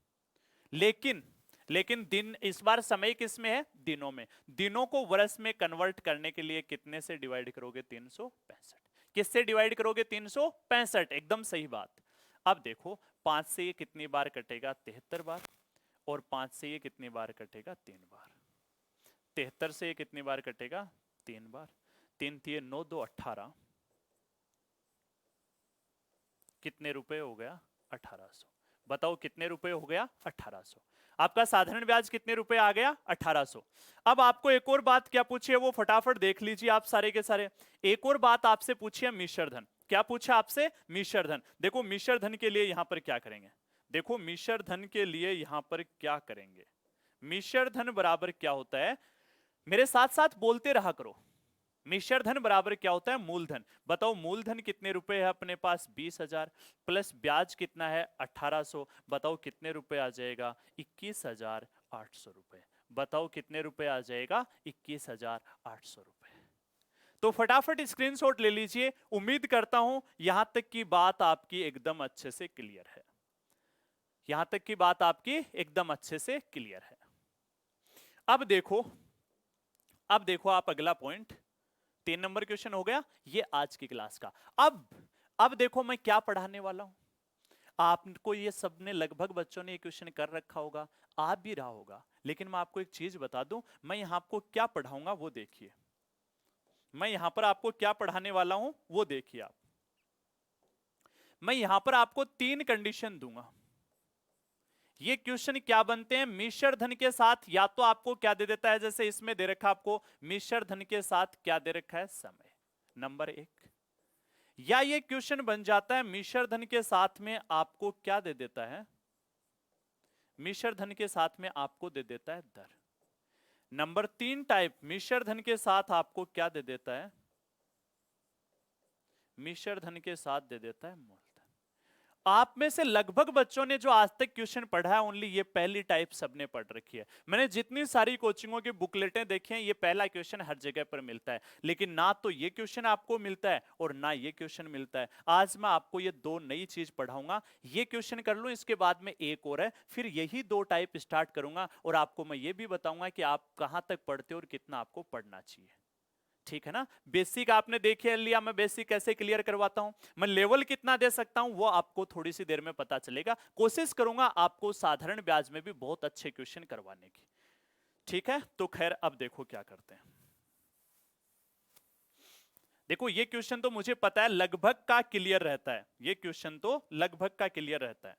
लेकिन दिन, इस बार समय किस में है? दिनों में। दिनों को वर्ष में कन्वर्ट करने के लिए कितने से डिवाइड करोगे? 365। किससे डिवाइड करोगे? 365। एकदम सही बात। अब देखो 5 से ये कितनी बार कटेगा? 73 बार। और 5 से ये कितनी बार कटेगा? 3 बार। 73 से ये कितनी बार कटेगा? 3 बार। 3 3 9 2 18। कितने रुपए हो गया? 1800। बताओ कितने रुपए हो गया? 1800। आपका साधारण ब्याज कितने रुपए आ गया? 1800। अब आपको एक और बात क्या पूछी है वो फटाफट देख लीजिए आप सारे के सारे। एक और बात आपसे पूछी है मिश्र धन। क्या पूछा आपसे? मिश्र धन। देखो मिश्र धन के लिए यहां पर क्या करेंगे? देखो मिश्र धन के लिए यहां पर क्या करेंगे? मिश्र धन बराबर क्या होता है? मेरे साथ साथ बोलते रहा करो। मिश्र धन बराबर क्या होता है? मूलधन। बताओ मूलधन कितने रुपए है अपने पास? 20,000 प्लस ब्याज कितना है? 1800। बताओ कितने रुपए आ जाएगा? 21,800 रुपए। बताओ कितने रुपए आ जाएगा? 21,800 रुपए। तो फटाफट स्क्रीनशॉट ले लीजिए। उम्मीद करता हूं यहां तक की बात आपकी एकदम अच्छे से क्लियर है। यहां तक की बात आपकी एकदम अच्छे से क्लियर है। अब देखो, अब देखो आप अगला पॉइंट, 3 नंबर क्वेश्चन हो गया ये आज की क्लास का। अब देखो मैं क्या पढ़ाने वाला हूं। आपको ये सबने लगभग बच्चों ने ये क्वेश्चन कर रखा होगा, आप भी रहा होगा, लेकिन मैं आपको एक चीज बता दूं, मैं यहां आपको क्या पढ़ाऊंगा वो देखिए। मैं यहां पर आपको क्या पढ़ाने वाला हूं वो देखिए आप। मैं यहां पर आपको 3 कंडीशन दूंगा। ये क्वेश्चन क्या बनते हैं? मिश्र धन के साथ या तो आपको क्या दे देता है, जैसे इसमें दे रखा आपको मिश्र धन के साथ क्या दे रखा है? समय, नंबर एक। या ये क्वेश्चन बन जाता है मिश्र धन के साथ में आपको क्या दे देता है? मिश्र धन के साथ में आपको दे देता है दर। नंबर तीन टाइप, मिश्र धन के साथ आपको क्या दे देता है? मिश्र धन के साथ दे देता है मूलधन। आप में से लगभग बच्चों ने जो आज तक क्वेश्चन पढ़ा है ओनली ये पहली टाइप सबने पढ़ रखी है। मैंने जितनी सारी कोचिंगों की बुकलेटें देखी हैं, ये पहला क्वेश्चन हर जगह पर मिलता है, लेकिन ना तो ये क्वेश्चन आपको मिलता है और ना ये क्वेश्चन मिलता है। आज मैं आपको ये दो नई चीज पढ़ाऊंगा। ये क्वेश्चन कर लूं, इसके बाद में एक और है, फिर यही दो टाइप स्टार्ट करूंगा और आपको मैं ये भी बताऊंगा कि आप कहां तक पढ़ते हो और कितना आपको पढ़ना चाहिए। ठीक है ना? बेसिक आपने देखे लिया, मैं बेसिक कैसे क्लियर करवाता हूं, मैं लेवल कितना दे सकता हूं वो आपको थोड़ी सी देर में पता चलेगा। कोशिश करूंगा आपको साधारण ब्याज में भी बहुत अच्छे क्वेश्चन करवाने की। ठीक है, तो खैर अब देखो क्या करते हैं। देखो ये क्वेश्चन तो मुझे पता है लगभग का क्लियर रहता है, ये क्वेश्चन तो लगभग का क्लियर रहता है।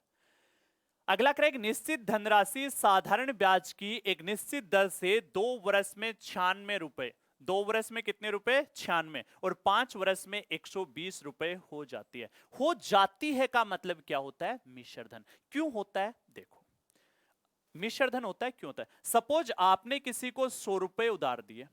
अगला करें, एक निश्चित धनराशि साधारण ब्याज की एक निश्चित दर से 2 वर्ष में 96 रुपए, 2 वर्ष में कितने रुपए? 96, और 5 वर्ष में 120 रुपए हो जाती है। हो जाती है का मतलब क्या होता है? मिश्र धन। क्यों होता है? देखो मिश्र धन होता है क्यों होता है? सपोज आपने किसी को 100 रुपए उधार दिए।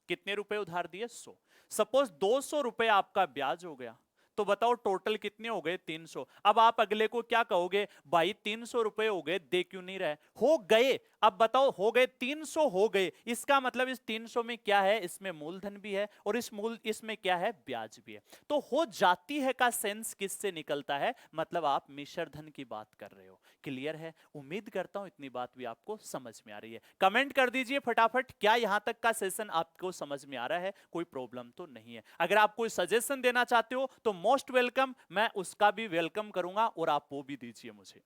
कितने रुपए उधार दिए? 100। सपोज 200 रुपए आपका ब्याज हो गया, तो बताओ टोटल कितने हो गए? 300। अब आप अगले को क्या कहोगे? भाई 300 रुपए हो गए, दे क्यों नहीं रहे? हो गए। अब बताओ हो गए 300 हो गए, इसका मतलब इस 300 में क्या है? इसमें मूलधन भी है और इसमें क्या है? ब्याज भी है। तो हो जाती है का सेंस किससे निकलता है? मतलब आप मिश्र धन की बात कर रहे हो। क्लियर है? उम्मीद करता हूं इतनी बात भी आपको समझ में आ रही है। कमेंट कर दीजिए फटाफट, क्या यहां तक का सेशन आपको समझ में आ रहा है? कोई प्रॉब्लम तो नहीं है। अगर आप कोई सजेशन देना चाहते हो तो मोस्ट वेलकम, मैं उसका भी वेलकम करूंगा और आप वो भी दीजिए मुझे।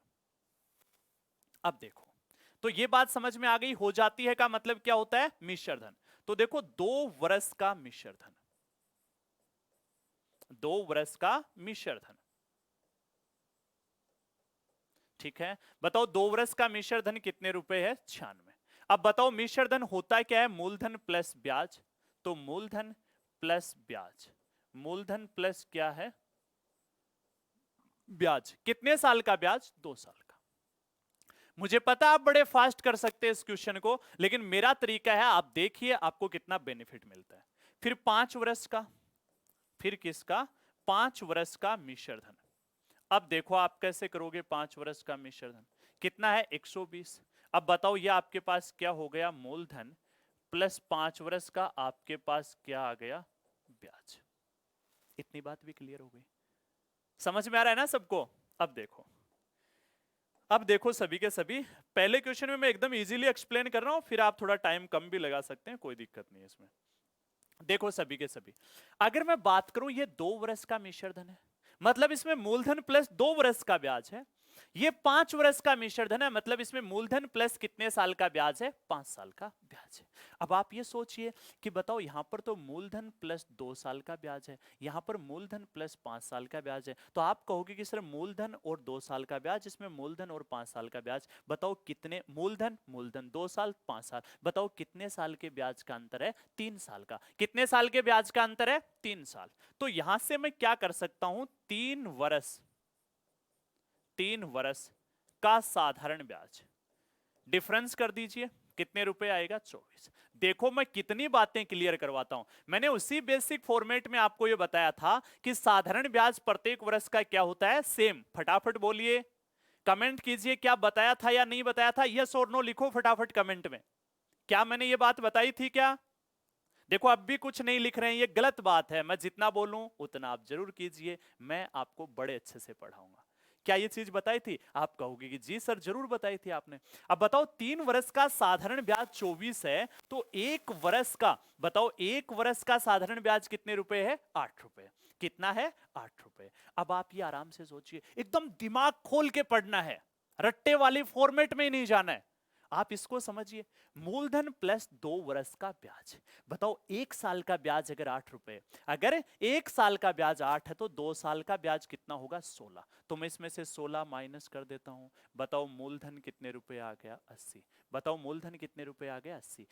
अब देखो, तो ये बात समझ में आ गई, हो जाती है का मतलब क्या होता है? मिश्र धन। तो देखो 2 वर्ष का मिश्र धन, 2 वर्ष का मिश्र धन। ठीक है, बताओ 2 वर्ष का मिश्र धन कितने रुपए है? 96। अब बताओ मिश्र धन होता क्या है? मूलधन प्लस ब्याज। तो मूलधन प्लस ब्याज, मूलधन प्लस क्या है? ब्याज। कितने साल का ब्याज? 2 साल का। मुझे पता आप बड़े फास्ट कर सकते हैं इस क्वेश्चन को, लेकिन मेरा तरीका है, आप देखिए आपको कितना बेनिफिट मिलता है। फिर 5 वर्ष का, फिर किसका? 5 वर्ष का मिश्र धन। अब देखो आप कैसे करोगे 5 वर्ष का मिश्र धन? कितना है? 120। अब बताओ ये आपके पास क्या हो गया? मूलधन प्लस 5 वर्ष का आपके पास क्या आ गया? ब्याज। इतनी बात भी क्लियर हो गई? समझ में आ रहा है ना सबको? अब देखो सभी के सभी, पहले क्वेश्चन में मैं एकदम इजीली एक्सप्लेन कर रहा हूं, फिर आप थोड़ा टाइम कम भी लगा सकते हैं, कोई दिक्कत नहीं है इसमें। देखो सभी के सभी, अगर मैं बात करूं ये 2 वर्ष का मिश्र धन है, मतलब इसमें मूलधन प्लस 2 वर्ष का ब्याज है। ये 5 वर्ष का मिश्र धन है, मतलब इसमें मूलधन प्लस कितने साल का ब्याज है? 5 साल का ब्याज है। अब आप ये सोचिए कि बताओ यहां पर तो मूलधन प्लस 2 साल का ब्याज है, यहां पर मूलधन प्लस 5 साल का ब्याज है, तो आप कहोगे कि सर मूलधन और 2 साल का ब्याज, इसमें मूलधन और 5 साल का ब्याज, बताओ कितने? मूलधन मूलधन 2 साल 5 साल, बताओ कितने साल के ब्याज का अंतर है? 3 साल का। कितने साल के ब्याज का अंतर है? 3 साल। तो यहां से मैं क्या कर सकता हूं? 3 वर्ष का साधारण ब्याज डिफरेंस कर दीजिए, कितने रुपए आएगा? 24। देखो मैं कितनी बातें क्लियर करवाता हूं। मैंने उसी बेसिक फॉर्मेट में आपको यह बताया था कि साधारण ब्याज प्रत्येक वर्ष का क्या होता है? सेम। फटाफट बोलिए, कमेंट कीजिए, क्या बताया था या नहीं बताया था? यस और नो लिखो फटाफट कमेंट में। क्या मैंने ये बात बताई थी क्या? देखो अब भी कुछ नहीं लिख रहे हैं, ये गलत बात है। मैं जितना बोलूं उतना आप जरूर कीजिए, मैं आपको बड़े अच्छे से पढ़ाऊंगा। क्या ये चीज बताई थी? आप कहोगे कि जी सर जरूर बताई थी आपने। अब बताओ 3 वर्ष का साधारण ब्याज 24 है, तो 1 वर्ष का, बताओ 1 वर्ष का साधारण ब्याज कितने रुपए है? 8 रुपए। कितना है? 8 रुपए। अब आप ये आराम से सोचिए, एकदम दिमाग खोल के पढ़ना है, रट्टे वाली फॉर्मेट में ही नहीं जाना है। आप इसको समझिए, मूलधन प्लस 2 वर्ष का ब्याज। बताओ 1 साल का ब्याज अगर 8 रुपए, अगर 1 साल का ब्याज 8 है तो 2 साल का ब्याज कितना होगा 16। तो मैं इसमें से 16 माइनस कर देता हूं। बताओ मूलधन कितने रुपए आ गया 80। बताओ मूलधन कितने रुपए आ गया 80।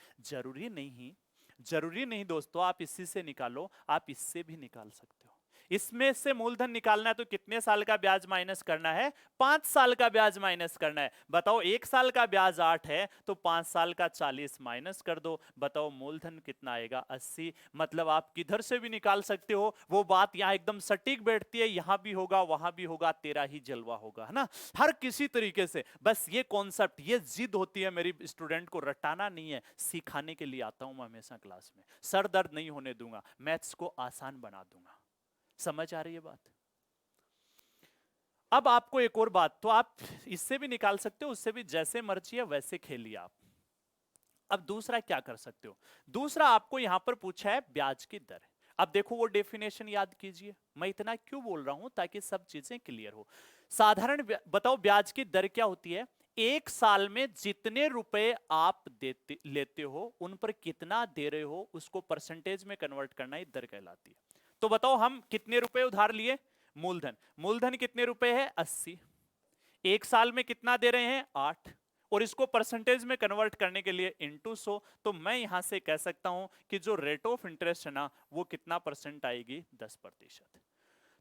जरूरी नहीं दोस्तों आप इसी से निकालो, आप इससे भी निकाल सकते हो। इसमें से मूलधन निकालना है तो कितने साल का ब्याज माइनस करना है, 5 साल का ब्याज माइनस करना है। बताओ 1 साल का ब्याज 8 है तो 5 साल का 40 माइनस कर दो। बताओ मूलधन कितना आएगा 80। मतलब आप किधर से भी निकाल सकते हो, वो बात यहां एकदम सटीक बैठती है, यहां भी होगा वहां भी होगा, तेरा ही जलवा होगा, है ना। हर किसी तरीके से, बस ये कॉन्सेप्ट, ये जिद होती है मेरी स्टूडेंट को रटाना नहीं है, सिखाने के लिए आता हूं मैं हमेशा क्लास में। सर दर्द नहीं होने दूंगा, मैथ्स को आसान बना दूंगा। समझ आ रही है बात। अब आपको एक और बात, तो आप इससे भी निकाल सकते हो, उससे भी, जैसे मर्जी है वैसे खेलिए आप। अब दूसरा क्या कर सकते हो, दूसरा आपको यहां पर पूछा है ब्याज की दर। अब देखो वो डेफिनेशन याद कीजिए, मैं इतना क्यों बोल रहा हूं ताकि सब चीजें क्लियर हो। साधारण बताओ ब्याज की दर क्या होती है, 1 साल में जितने रुपए आप लेते हो उन पर कितना दे रहे हो उसको परसेंटेज में कन्वर्ट करना ही दर कहलाती है। तो बताओ हम कितने रुपए उधार लिए, मूलधन कितने रुपए है 80, 1 साल में कितना दे रहे हैं 8, और इसको परसेंटेज में कन्वर्ट करने के लिए इनटू 100। तो मैं यहां से कह सकता हूं कि जो रेट ऑफ इंटरेस्ट है ना वो कितना परसेंट आएगी 10%।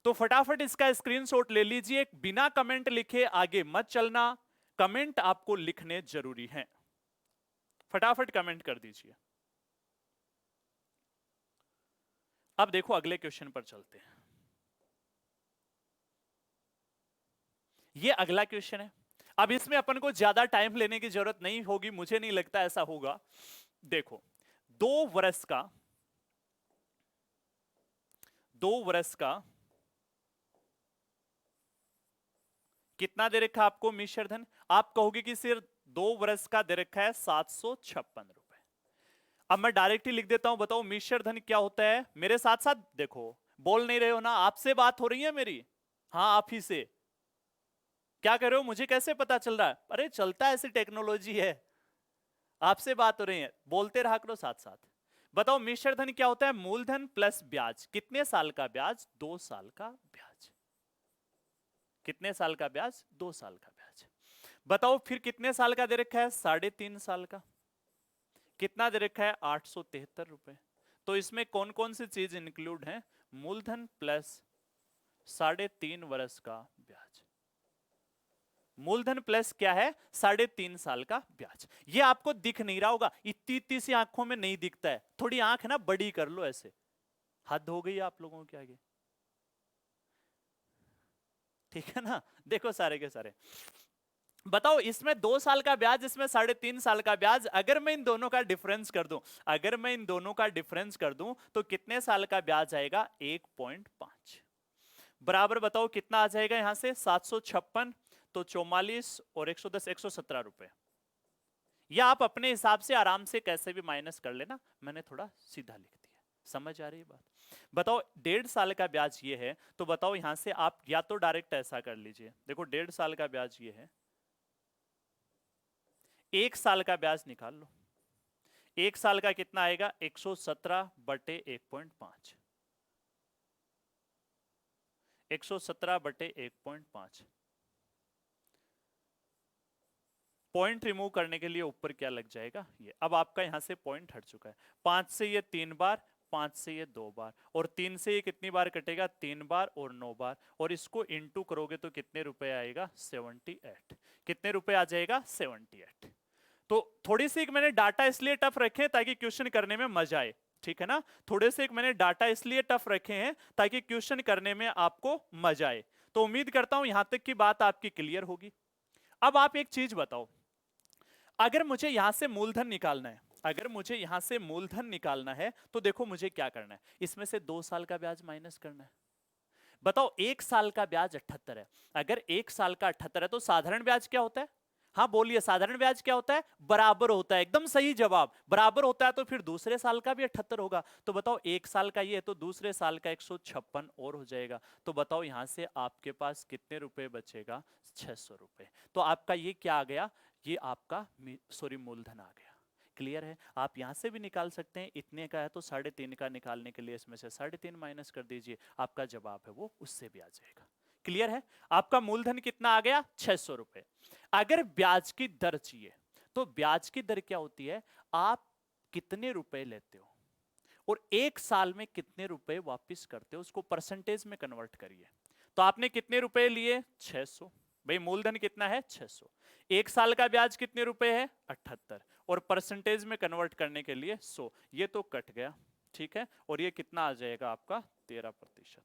तो फटाफट इसका स्क्रीनशॉट ले लीजिए, बिना कमेंट लिखे आगे मत चलना, कमेंट आपको लिखने जरूरी है। फटाफट कमेंट कर दीजिए। अब देखो अगले क्वेश्चन पर चलते हैं। ये अगला क्वेश्चन है। अब इसमें अपन को ज्यादा टाइम लेने की जरूरत नहीं होगी, मुझे नहीं लगता ऐसा होगा। देखो 2 वर्ष का कितना दे रखा आपको मिश्र धन, आप कहोगे कि सिर्फ 2 वर्ष का दे रखा है 756 रुपए। अब मैं डायरेक्टली लिख देता हूं, बताओ मिश्र धन क्या होता है, मेरे साथ साथ देखो, बोल नहीं रहे हो ना, आपसे बात हो रही है मेरी, हाँ आप ही से। क्या कर रहे हो, मुझे कैसे पता चल रहा है, अरे चलता है, ऐसी टेक्नोलॉजी है, आपसे बात हो रही है, बोलते रहा करो साथ साथ। बताओ मिश्र धन क्या होता है, मूलधन प्लस ब्याज। कितने साल का ब्याज, 2 साल का ब्याज। कितने साल का ब्याज, 2 साल का ब्याज। बताओ फिर कितने साल का दे रखा है, 3.5 साल का। कितना दे रखा है 873 रुपए। तो इसमें कौन कौन सी चीज इंक्लूड है, मूलधन प्लस 3.5 वर्ष का ब्याज। मूलधन प्लस क्या है, 3.5 साल का ब्याज। ये आपको दिख नहीं रहा होगा, इतनी इतनी सी आंखों में नहीं दिखता है, थोड़ी आंख ना बड़ी कर लो ऐसे, हद हो गई आप लोगों के आगे, ठीक है ना। देखो सारे के सारे, बताओ इसमें 2 साल का ब्याज, इसमें 3.5 साल का ब्याज, अगर मैं इन दोनों का डिफरेंस कर दूं, तो कितने साल का ब्याज आएगा 1.5 बराबर। बताओ कितना आ जाएगा यहां से 756, तो 44 और 110, 117 रुपए। या आप अपने हिसाब से आराम से कैसे भी माइनस कर लेना, मैंने थोड़ा सीधा लिख दिया। समझ आ रही है बात। बताओ 1.5 साल का ब्याज ये है, तो बताओ यहां से आप या तो डायरेक्ट ऐसा कर लीजिए, देखो 1.5 साल का ब्याज ये है, 1 साल का ब्याज निकाल लो। 1 साल का कितना आएगा 117 बटे 1.5, 117 बटे 1.5। पॉइंट रिमूव करने के लिए ऊपर क्या लग जाएगा ये, अब आपका यहां से पॉइंट हट चुका है, 5 से ये 3 बार, 5 से ये 2 बार, और 3 से ये कितनी बार कटेगा 3 बार और 9 बार, और इसको इनटू करोगे तो कितने रुपए आएगा 78। कितने रुपए आ जाएगा 78। तो थोड़ी सी एक मैंने डाटा इसलिए टफ रखे ताकि क्वेश्चन करने में मजा आए, ठीक है ना। थोड़े से एक मैंने डाटा इसलिए टफ रखे हैं ताकि क्वेश्चन करने में आपको मजा आए। तो उम्मीद करता हूं यहां तक की बात आपकी क्लियर होगी। अब आप एक चीज बताओ, अगर मुझे यहां से मूलधन निकालना है, तो देखो मुझे क्या करना है, इसमें से 2 साल का ब्याज माइनस करना है। बताओ 1 साल का ब्याज 78 है, अगर 1 साल का 78 है तो साधारण ब्याज क्या होता है, हाँ बोलिए, साधारण ब्याज क्या होता है? बराबर होता है, एकदम सही जवाब, बराबर होता है तो फिर दूसरे साल का भी 78 होगा। तो बताओ एक साल का ये है तो दूसरे साल का 156 और हो जाएगा। तो बताओ यहां से आपके पास कितने रुपए बचेगा? 600 रुपए। तो आपका ये क्या आ गया? ये आपका सॉरी मूलधन आ गया। क्लियर है? आप यहां से भी निकाल सकते हैं, इतने का है तो 3.5 का निकालने के लिए इसमें से 3.5 माइनस कर दीजिए, आपका जवाब है वो उससे भी आ जाएगा। क्लियर है? आपका मूलधन कितना आ गया? 600 रुपए। अगर ब्याज की दर चाहिए तो ब्याज की दर क्या होती है? आप कितने रुपए लेते हो और एक साल में कितने रुपए वापस करते हो, उसको परसेंटेज में कन्वर्ट करिए। तो आपने कितने रुपए लिए? 600। भाई मूलधन कितना है? 600। एक साल का ब्याज कितने रुपए है? 78। और परसेंटेज में कन्वर्ट करने के लिए 100। ये तो कट गया, ठीक है। और ये कितना आ जाएगा आपका? 13%।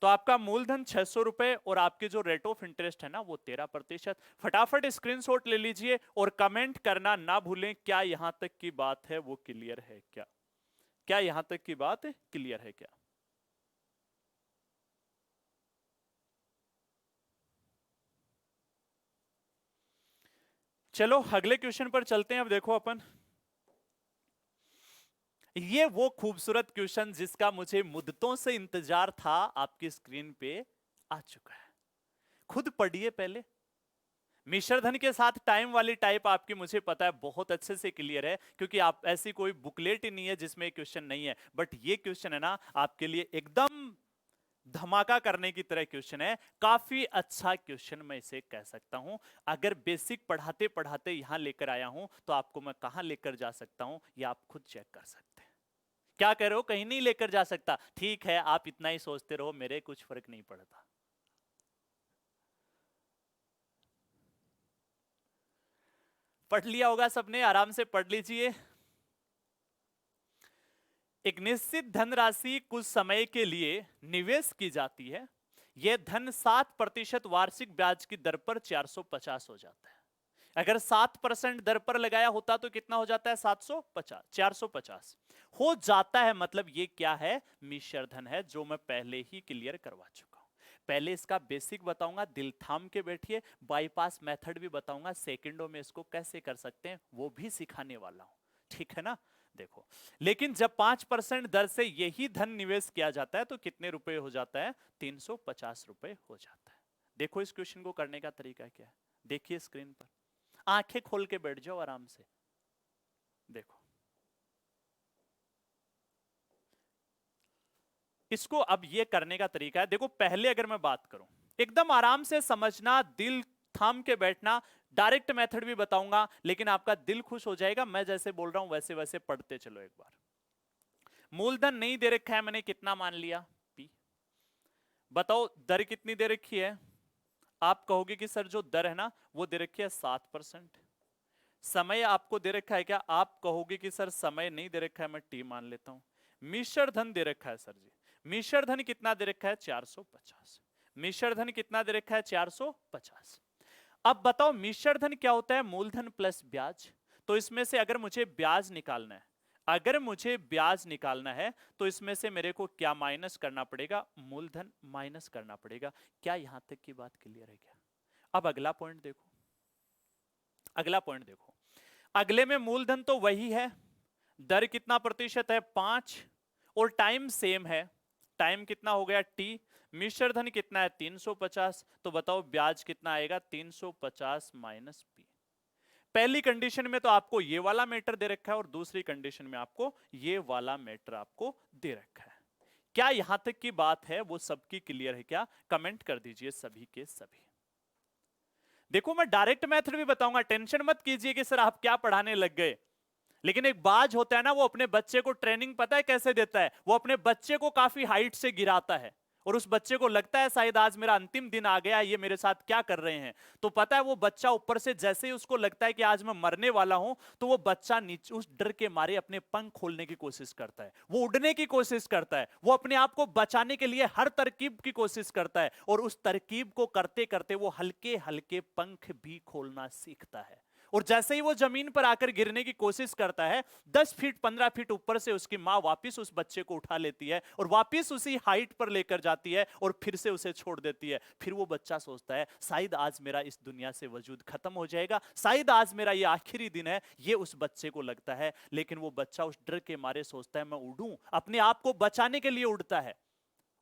तो आपका मूलधन 600 रुपए और आपकी जो रेट ऑफ इंटरेस्ट है ना वो 13%। फटाफट स्क्रीनशॉट ले लीजिए और कमेंट करना ना भूलें, क्या यहां तक की बात है वो क्लियर है क्या? क्या यहां तक की बात क्लियर है क्या? चलो अगले क्वेश्चन पर चलते हैं। अब देखो अपन, ये वो खूबसूरत क्वेश्चन जिसका मुझे मुद्दतों से इंतजार था आपकी स्क्रीन पे आ चुका है। खुद पढ़िए पहले। मिश्रधन के साथ टाइम वाली टाइप आपकी मुझे पता है बहुत अच्छे से क्लियर है, क्योंकि आप ऐसी कोई बुकलेट ही नहीं है जिसमें क्वेश्चन नहीं है। बट ये क्वेश्चन है ना आपके लिए एकदम धमाका करने की तरह क्वेश्चन है। काफी अच्छा क्वेश्चन मैं इसे कह सकता हूं। अगर बेसिक पढ़ाते पढ़ाते यहां लेकर आया हूं तो आपको मैं कहां लेकर जा सकता हूं ये आप खुद चेक कर सकते हैं। क्या कह रहे हो? कहीं नहीं लेकर जा सकता? ठीक है, आप इतना ही सोचते रहो, मेरे कुछ फर्क नहीं पड़ता। पढ़ लिया होगा सबने, आराम से पढ़ लीजिए। एक निश्चित धनराशि कुछ समय के लिए निवेश की जाती है। यह धन 7% वार्षिक ब्याज की दर पर 450 हो जाता है। अगर 7% दर पर लगाया होता तो कितना हो जाता है? 750, 450 हो जाता है। मतलब ये क्या है? मिश्रधन है, जो मैं पहले ही क्लियर करवा चुका हूं। पहले इसका बेसिक बताऊंगा, दिल थाम के बैठिए। बाईपास मेथड भी बताऊंगा, सेकंडों में इसको कैसे कर सकते हैं वो भी सिखाने वाला हूं। ठीक है ना? देखो, लेकिन जब 5% दर से यही धन निवेश किया जाता है तो कितने रुपए हो जाता है? 350 रुपए हो जाता है। देखो इस क्वेश्चन को करने का तरीका क्या है, देखिए स्क्रीन पर। आंखें खोल के बैठ जाओ आराम से। देखो इसको, अब ये करने का तरीका है। देखो पहले अगर मैं बात करूं, एकदम आराम से समझना, दिल थाम के बैठना। डायरेक्ट मेथड भी बताऊंगा लेकिन आपका दिल खुश हो जाएगा। मैं जैसे बोल रहा हूं वैसे वैसे पढ़ते चलो एक बार। मूलधन नहीं दे रखा है मैंने, कितना मान लिया? पी। बताओ दर कितनी दे रखी है? आप कहोगे कि सर जो दर है ना वो दे रखी है 7%। समय आपको दे रखा है क्या? आप कहोगे कि सर समय नहीं दे रखा है, मैं टी मान लेता हूं। मिश्र धन दे रखा है सर जी। मिश्र धन कितना दे रखा है? 450। मिश्र धन कितना दे रखा है? 450। अब बताओ मिश्र धन क्या होता है? मूलधन प्लस ब्याज। तो इसमें से अगर मुझे ब्याज निकालना है, अगर मुझे ब्याज निकालना है तो इसमें से मेरे को क्या माइनस करना पड़ेगा? मूलधन माइनस करना पड़ेगा। क्या यहां तक की बात क्लियर है क्या? अब अगला पॉइंट देखो, अगला पॉइंट देखो। अगले में मूलधन तो वही है, दर कितना प्रतिशत है? 5। और टाइम सेम है। टाइम कितना हो गया? टी। मिश्र धन कितना है? 350। तो बताओ ब्याज कितना आएगा? 350 माइनस पी। पहली कंडीशन में तो आपको ये वाला मैटर दे रखा है और दूसरी कंडीशन में आपको ये वाला मैटर आपको दे रखा है। क्या यहां तक की बात है वो सबकी क्लियर है क्या? कमेंट कर दीजिए सभी के सभी। देखो मैं डायरेक्ट मेथड भी बताऊंगा, टेंशन मत कीजिए कि सर आप क्या पढ़ाने लग गए। लेकिन एक बाज होता है ना, वो अपने बच्चे को ट्रेनिंग पता है कैसे देता है? वो अपने बच्चे को काफी हाइट से गिराता है और उस बच्चे को लगता है शायद आज मेरा अंतिम दिन आ गया, ये मेरे साथ क्या कर रहे हैं। तो पता है वो बच्चा ऊपर से जैसे ही उसको लगता है कि आज मैं मरने वाला हूं, तो वो बच्चा नीचे उस डर के मारे अपने पंख खोलने की कोशिश करता है, वो उड़ने की कोशिश करता है, वो अपने आप को बचाने के लिए हर तरकीब की कोशिश करता है और उस तरकीब को करते करते वो हल्के हल्के पंख भी खोलना सीखता है। और जैसे ही वो जमीन पर आकर गिरने की कोशिश करता है, 10 फीट 15 फीट ऊपर से उसकी मां वापस उस बच्चे को उठा लेती है और वापस उसी हाइट पर लेकर जाती है और फिर से उसे छोड़ देती है। फिर वो बच्चा सोचता है शायद आज मेरा इस दुनिया से वजूद खत्म हो जाएगा, शायद आज मेरा ये आखिरी दिन है, ये उस बच्चे को लगता है। लेकिन वो बच्चा उस डर के मारे सोचता है मैं उड़ूं, अपने आप को बचाने के लिए उड़ता है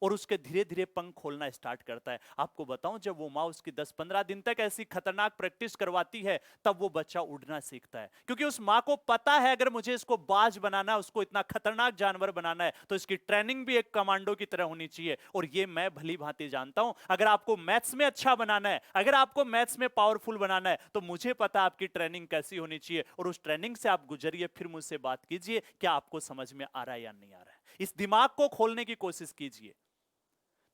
और उसके धीरे धीरे पंख खोलना स्टार्ट करता है। आपको बताऊं, जब वो माँ उसकी 10-15 दिन तक ऐसी खतरनाक प्रैक्टिस करवाती है, तब वो बच्चा उड़ना सीखता है। क्योंकि उस माँ को पता है अगर मुझे इसको बाज बनाना है, उसको इतना खतरनाक जानवर बनाना है, तो इसकी ट्रेनिंग भी एक कमांडो की तरह होनी चाहिए। और ये मैं भली भांति जानता हूं, अगर आपको मैथ्स में अच्छा बनाना है, अगर आपको मैथ्स में पावरफुल बनाना है, तो मुझे पता है आपकी ट्रेनिंग कैसी होनी चाहिए। और उस ट्रेनिंग से आप गुजरिए, फिर मुझसे बात कीजिए क्या आपको समझ में आ रहा है या नहीं आ रहा है। इस दिमाग को खोलने की कोशिश कीजिए।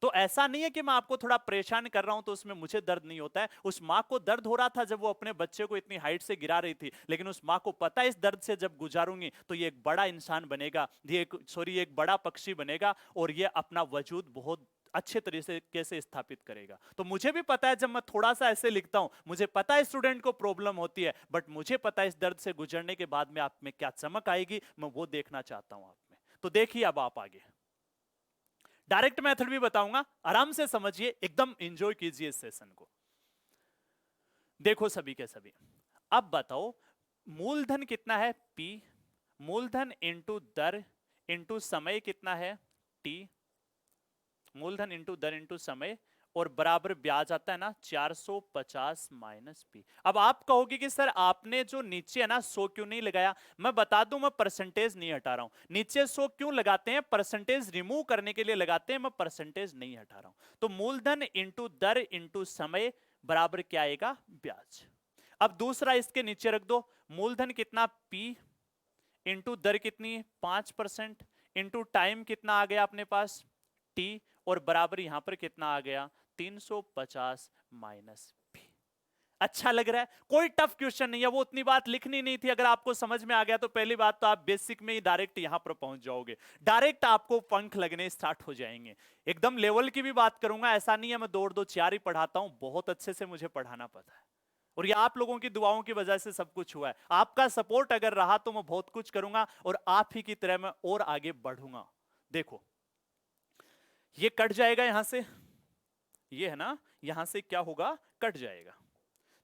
तो ऐसा नहीं है कि मैं आपको थोड़ा परेशान कर रहा हूं तो उसमें मुझे दर्द नहीं होता है। उस मां को दर्द हो रहा था जब वो अपने बच्चे को इतनी हाइट से गिरा रही थी, लेकिन उस मां को पता है इस दर्द से जब गुजारूंगी तो ये एक बड़ा इंसान बनेगा, ये एक बड़ा पक्षी बनेगा और ये अपना वजूद बहुत अच्छे तरीके से स्थापित करेगा। तो मुझे भी पता है जब मैं थोड़ा सा ऐसे लिखता हूं, मुझे पता है स्टूडेंट को प्रॉब्लम होती है, बट मुझे पता है इस दर्द से गुजरने के बाद में आप में क्या चमक आएगी, मैं वो देखना चाहता हूं आप में। तो देखिए अब आप आगे डायरेक्ट मेथड भी बताऊंगा, आराम से समझिए, एकदम एंजॉय कीजिए इस सेशन को। देखो सभी के सभी, अब बताओ मूलधन कितना है P, मूलधन इंटू दर इंटू समय कितना है T, मूलधन इंटू दर इंटू समय और बराबर ब्याज आता है ना 450 माइनस पी। अब आप कहोगे कि सर आपने जो नीचे है ना 100 क्यों नहीं लगाया। मैं बता दूं, मैं परसेंटेज नहीं हटा रहा हूं। नीचे 100 क्यों लगाते हैं, परसेंटेज रिमूव करने के लिए लगाते हैं, मैं परसेंटेज नहीं हटा रहा हूं। तो मूलधन इंटू दर इंटू समय बराबर क्या आएगा, ब्याज। अब दूसरा इसके नीचे रख दो, मूलधन कितना P इंटू दर कितनी 5% इंटू टाइम कितना आ गया अपने पास T और बराबर यहां पर कितना आ गया 350 माइनस P। अच्छा लग रहा है, कोई टफ क्वेश्चन नहीं है, वो उतनी बात लिखनी नहीं थी। अगर आपको समझ में आ गया तो पहली बात तो आप बेसिक में ही डायरेक्ट यहां पर पहुंच जाओगे, डायरेक्ट आपको पंख लगने स्टार्ट हो जाएंगे। एकदम लेवल की भी बात करूंगा, ऐसा नहीं है मैं 2-2 4 ही पढ़ाता हूं, बहुत अच्छे से मुझे पढ़ाना पता है और ये आप लोगों की दुआओं की वजह से सब कुछ हुआ है। आपका सपोर्ट अगर रहा तो मैं बहुत कुछ करूंगा और आप ही की तरह मैं और आगे बढ़ूंगा। देखो ये कट जाएगा यहां से, ये है ना, यहां से क्या होगा, कट जाएगा।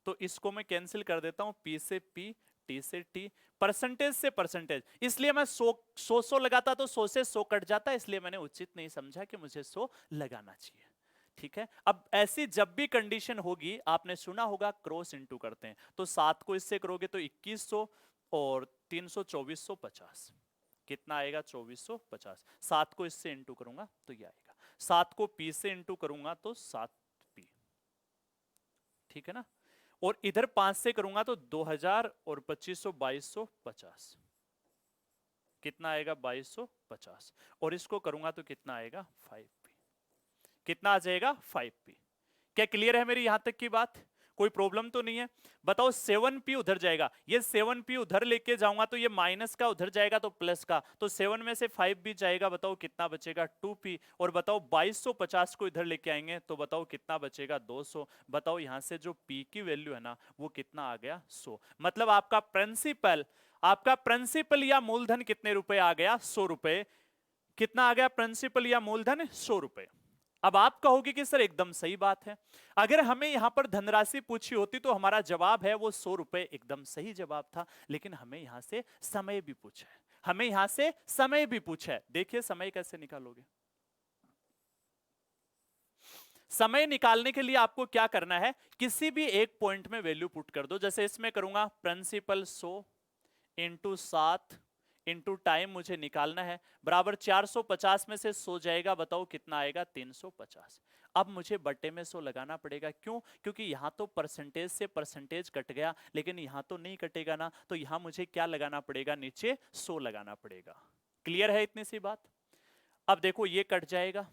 तो इसको मैं कैंसिल कर देता हूं, P से P, T से T, परसेंटेज से परसेंटेज। इसलिए मैं 100 लगाता तो 100 से 100 कट जाता, इसलिए मैंने उचित नहीं समझा कि मुझे 100 लगाना चाहिए। ठीक है, अब ऐसी जब भी कंडीशन होगी, आपने सुना होगा क्रॉस इनटू करते हैं, तो 7 को इससे करोगे तो 2100 और 300 2450, कितना आएगा 2450। 7 को इससे इंटू करूंगा तो ये आएगा, 7 को P से इंटू करूंगा तो 7P, ठीक है ना। और इधर 5 से करूंगा तो 2000 और 2500 2250, कितना आएगा 2250। और इसको करूंगा तो कितना आएगा 5P, कितना आ जाएगा 5P। क्या क्लियर है मेरी यहां तक की बात, कोई प्रॉब्लम तो नहीं है। बताओ 7P उधर जाएगा, ये 7P उधर लेके जाऊंगा तो ये माइनस का उधर जाएगा तो प्लस का, तो 7 में से 5 भी जाएगा, बताओ कितना बचेगा 2P। और बताओ 2250 को इधर लेके आएंगे तो बताओ कितना बचेगा 200। बताओ यहां से जो P की वैल्यू है ना वो कितना आ गया 100। मतलब आपका प्रिंसिपल या मूलधन कितने रुपए आ गया 100 रुपए। कितना आ गया प्रिंसिपल या मूलधन 100 रुपए। अब आप कहोगे कि सर एकदम सही बात है, अगर हमें यहां पर धनराशि पूछी होती तो हमारा जवाब है वो 100 रुपए, एकदम सही जवाब था। लेकिन हमें यहां से समय भी पूछा है, हमें यहां से समय भी पूछा है। देखिए समय कैसे निकालोगे। समय निकालने के लिए आपको क्या करना है, किसी भी एक पॉइंट में वैल्यू पुट कर दो। जैसे इसमें करूंगा प्रिंसिपल 100 इंटू 7 इंटू टाइम मुझे निकालना है, बराबर 450 में से 100 जाएगा, बताओ कितना आएगा 350। अब मुझे बट्टे में 100 लगाना पड़ेगा, क्यों, क्योंकि यहां तो परसेंटेज से परसेंटेज कट गया, लेकिन यहां तो नहीं कटेगा ना, तो यहां मुझे क्या लगाना पड़ेगा, नीचे 100 लगाना पड़ेगा। क्लियर है इतनी सी बात। अब देखो ये कट जाएगा,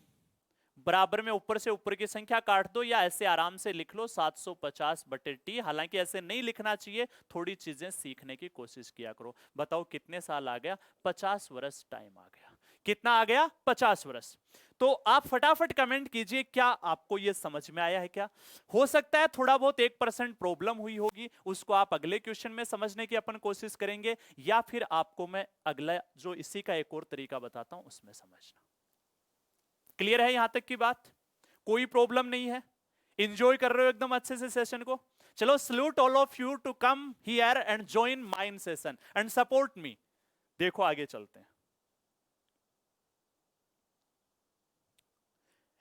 बराबर में ऊपर से ऊपर की संख्या काट दो या ऐसे आराम से लिख लो 750 बटे टी। हालांकि ऐसे नहीं लिखना चाहिए, थोड़ी चीजें सीखने की कोशिश किया करो। बताओ कितने साल आ गया, 50 वर्ष टाइम आ गया। कितना आ गया? 50 वर्ष। तो आप फटाफट कमेंट कीजिए, क्या आपको यह समझ में आया है? क्या हो सकता है थोड़ा बहुत 1% प्रॉब्लम हुई होगी, उसको आप अगले क्वेश्चन में समझने की अपन कोशिश करेंगे, या फिर आपको मैं अगला जो इसी का एक और तरीका बताता हूं उसमें समझना। क्लियर है यहां तक की बात? कोई प्रॉब्लम नहीं है? इंजॉय कर रहे हो एकदम अच्छे से सेशन को? चलो, salute all of you to come here and join mine session and support me. देखो आगे चलते हैं।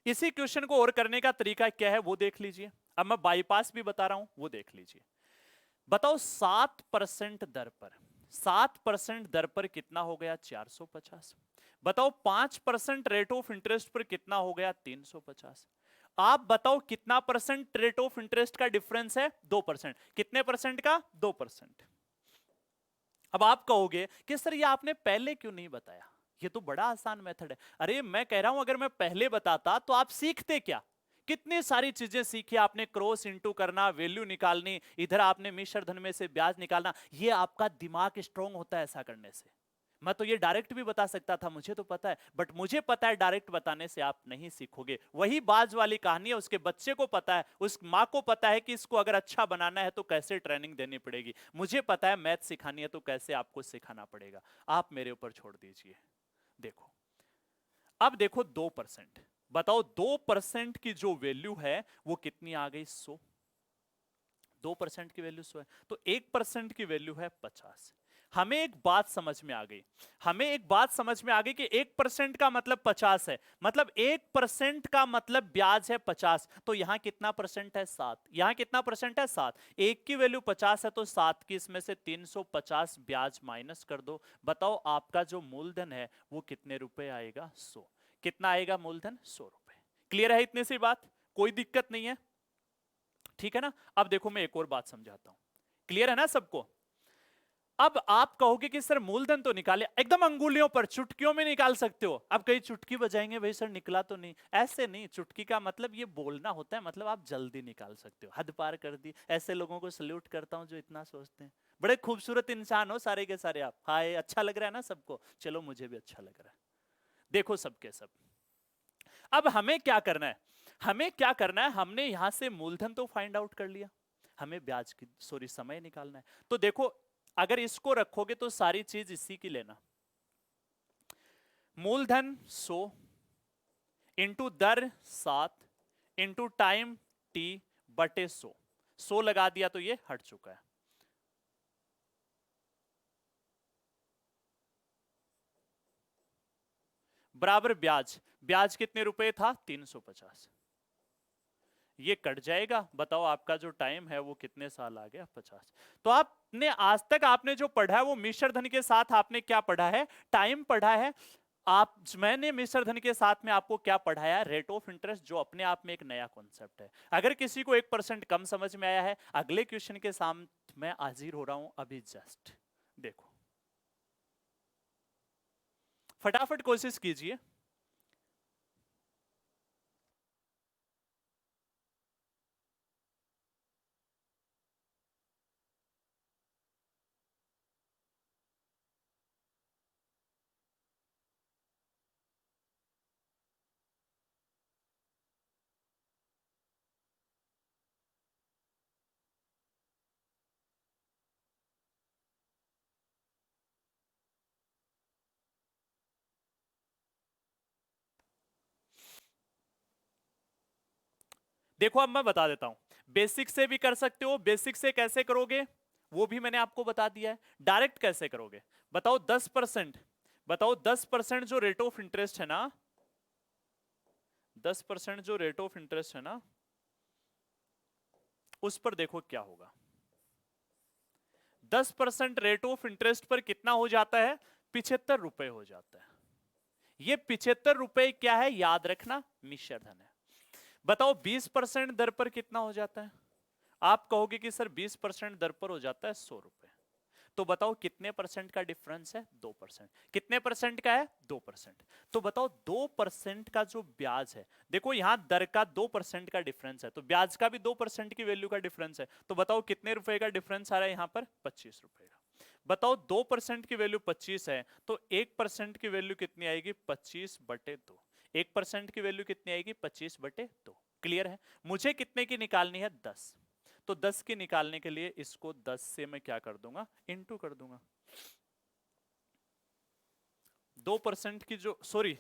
इसी क्वेश्चन को और करने का तरीका क्या है वो देख लीजिए। अब मैं बाईपास भी बता रहा हूं, वो देख लीजिए। बताओ 7% दर पर, 7% दर पर कितना हो गया? 450। बताओ 5% रेट ऑफ इंटरेस्ट पर कितना हो गया? 350। आप बताओ कितना परसेंट रेट ऑफ इंटरेस्ट का डिफरेंस है? 2%। कितने परसेंट का? 2%। अब आप कहोगे कि सर ये आपने पहले क्यों नहीं बताया, ये तो बड़ा आसान मेथड है। अरे मैं कह रहा हूं अगर मैं पहले बताता तो आप सीखते क्या? कितनी सारी चीजें सीखी आपने, क्रॉस इनटू करना, वैल्यू निकालनी, इधर आपने मिश्र धन में से ब्याज निकालना। ये आपका दिमाग स्ट्रांग होता है ऐसा करने से। मैं तो ये डायरेक्ट भी बता सकता था, मुझे तो पता है, बट मुझे पता है डायरेक्ट बताने से आप नहीं सीखोगे। वही बाज वाली कहानी है, उसके बच्चे को पता है, उस माँ को पता है कि इसको अगर अच्छा बनाना है तो कैसे ट्रेनिंग देनी पड़ेगी। मुझे पता है मैथ सिखानी है तो कैसे आपको सिखाना पड़ेगा। आप मेरे ऊपर छोड़ दीजिए। देखो, अब देखो 2%। बताओ 2% की जो वैल्यू है वो कितनी आ गई? 100। 2% की वैल्यू 100 है, तो 1% की वैल्यू है 50। हमें एक बात समझ में आ गई, हमें एक बात समझ में आ गई कि 1% का मतलब 50 है, मतलब 1% का मतलब ब्याज है 50। तो यहां कितना परसेंट है? 7। यहां कितना परसेंट है? 7। एक की वैल्यू 50 है तो 7 की इसमें से 350 ब्याज माइनस कर दो। बताओ आपका जो मूलधन है वो कितने रुपए आएगा? 100। कितना आएगा मूलधन? 100 रुपए। क्लियर है इतनी सी बात? कोई दिक्कत नहीं है? ठीक है ना? अब देखो मैं एक और बात समझाता हूं। क्लियर है ना सबको? अब आप कहोगे कि सर मूलधन तो निकाले, एकदम अंगुलियों पर चुटकियों में निकाल सकते हो। अब कई चुटकी बजाएंगे, भाई सर निकला तो नहीं। ऐसे नहीं, चुटकी का मतलब ये बोलना होता है, मतलब आप जल्दी निकाल सकते हो। हद पार कर दी। ऐसे लोगों को सल्यूट करता हूं जो इतना सोचते हैं। बड़े खूबसूरत इंसान हो सारे के सारे आप। हाय, अच्छा लग रहा है ना सबको? चलो मुझे भी अच्छा लग रहा है। देखो सबके सब, अब हमें क्या करना है? हमें क्या करना है? हमने यहां से मूलधन तो फाइंड आउट कर लिया, हमें ब्याज की समय निकालना है। तो देखो, अगर इसको रखोगे तो सारी चीज इसी की लेना। मूलधन 100 इंटू दर 7 इंटू टाइम टी बटे 100। 100 लगा दिया तो ये हट चुका है। बराबर ब्याज, ब्याज कितने रुपए था? 350। ये कट जाएगा। बताओ आपका जो टाइम है वो कितने साल आ गया? 50। तो आपने आज तक आपने जो पढ़ा है वो मिश्र धन के साथ आपने क्या पढ़ा है? टाइम पढ़ा है। आप, मैंने मिश्र धन के साथ में आपको क्या पढ़ाया? रेट ऑफ इंटरेस्ट, जो अपने आप में एक नया कॉन्सेप्ट है। अगर किसी को 1% कम समझ में आया है, अगले क्वेश्चन के साथ मैं हाजिर हो रहा हूं अभी जस्ट। देखो फटाफट कोशिश कीजिए। देखो अब मैं बता देता हूं, बेसिक से भी कर सकते हो। बेसिक से कैसे करोगे वो भी मैंने आपको बता दिया है। डायरेक्ट कैसे करोगे? बताओ 10%। बताओ 10% जो रेट ऑफ इंटरेस्ट है ना, 10% जो रेट ऑफ इंटरेस्ट है ना, उस पर देखो क्या होगा। 10% रेट ऑफ इंटरेस्ट पर कितना हो जाता है? 75 रुपए हो जाता है। ये 75 रुपए क्या है याद रखना? मिश्र धन है। बताओ 20% दर पर कितना हो जाता है? आप कहोगे कि सर 20% दर पर हो जाता है 100 रुपए। तो बताओ कितने परसेंट का डिफरेंस है? 2%। कितने परसेंट का है? 2%। तो बताओ 2% का जो ब्याज है, देखो यहां दर का 2% का डिफरेंस है तो ब्याज का भी 2% की वैल्यू का डिफरेंस है। तो बताओ कितने रुपए का डिफरेंस आ रहा है यहां पर? 25 रुपए का। बताओ 2% की वैल्यू 25 है तो 1% की वैल्यू कितनी आएगी? 25/2। 1% की वैल्यू कितनी आएगी? 25/2। क्लियर है? मुझे कितने की निकालनी है? 10। तो 10 की निकालने के लिए इसको 10 से मैं क्या कर दूंगा? इनटू कर दूंगा। 2% की जो, सॉरी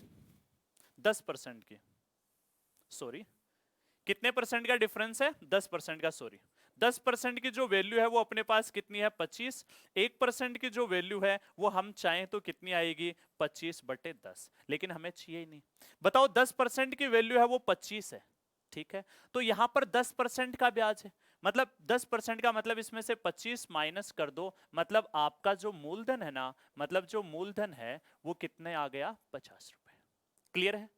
10% की, सॉरी कितने परसेंट का डिफरेंस है? 10% का, सॉरी 10% की जो वैल्यू है वो अपने पास कितनी है? 25। 1% की जो वैल्यू है वो हम चाहें तो कितनी आएगी? 25/10, लेकिन हमें चाहिए ही नहीं। बताओ 10% की वैल्यू है वो 25 है, ठीक है? तो यहां पर 10% का ब्याज है, मतलब 10% का मतलब इसमें से 25 माइनस कर दो, मतलब आपका जो मूलधन है ना, मतलब जो मूलधन है वो कितने आ गया? 50 रुपए। क्लियर है?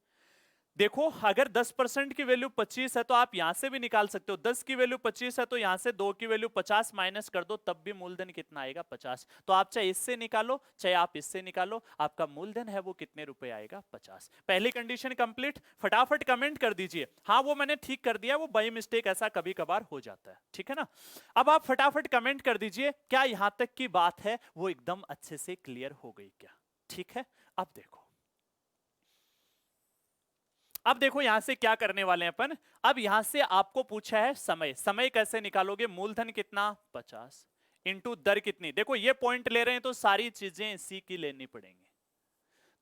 देखो अगर 10% की वैल्यू 25 है तो आप यहां से भी निकाल सकते हो, 10 की वैल्यू 25 है तो यहां से 2 की वैल्यू 50 माइनस कर दो, तब भी मूलधन कितना आएगा? 50। तो आप चाहे इससे निकालो चाहे आप इससे निकालो, आपका मूलधन है वो कितने रुपए आएगा? 50। पहली कंडीशन कंप्लीट। फटाफट कमेंट कर दीजिए हाँ वो मैंने ठीक कर दिया, वो बाई मिस्टेक ऐसा कभी कभार हो जाता है, ठीक है ना? अब आप फटाफट कमेंट कर दीजिए क्या यहां तक की बात है वो एकदम अच्छे से क्लियर हो गई क्या? ठीक है, अब देखो, अब देखो यहां से क्या करने वाले हैं अपन। अब यहां से आपको पूछा है समय, समय कैसे निकालोगे? मूलधन कितना? 50 इंटू दर कितनी? देखो ये पॉइंट ले रहे हैं तो सारी चीजें इसी की लेनी पड़ेंगी,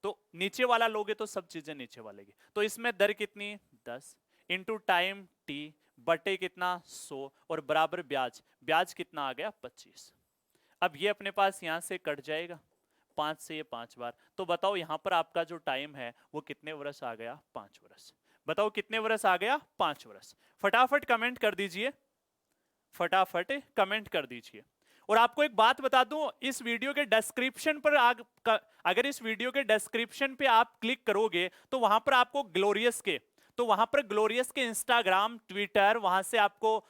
तो नीचे वाला लोगे तो सब चीजें नीचे वाले की, तो इसमें दर कितनी? 10 इंटू टाइम टी बटे कितना? 100 और बराबर ब्याज, ब्याज कितना आ गया? 25। अब ये अपने पास यहां से कट जाएगा 5 से, ये 5 बार, तो बताओ यहां पर आपका जो टाइम है वो कितने वर्ष आ गया? 5 वर्ष। बताओ कितने वर्ष आ गया? 5 वर्ष। फटाफट कमेंट कर दीजिए, फटाफट कमेंट कर दीजिए। और आपको एक बात बता दूं, इस वीडियो के डिस्क्रिप्शन पर अगर इस वीडियो के डिस्क्रिप्शन पे आप क्लिक करोगे तो वहां पर आपको ग्लोरियस के, तो वहां पर ग्लोरियस के इंस्टाग्राम, ट्विटर, वहां से आपको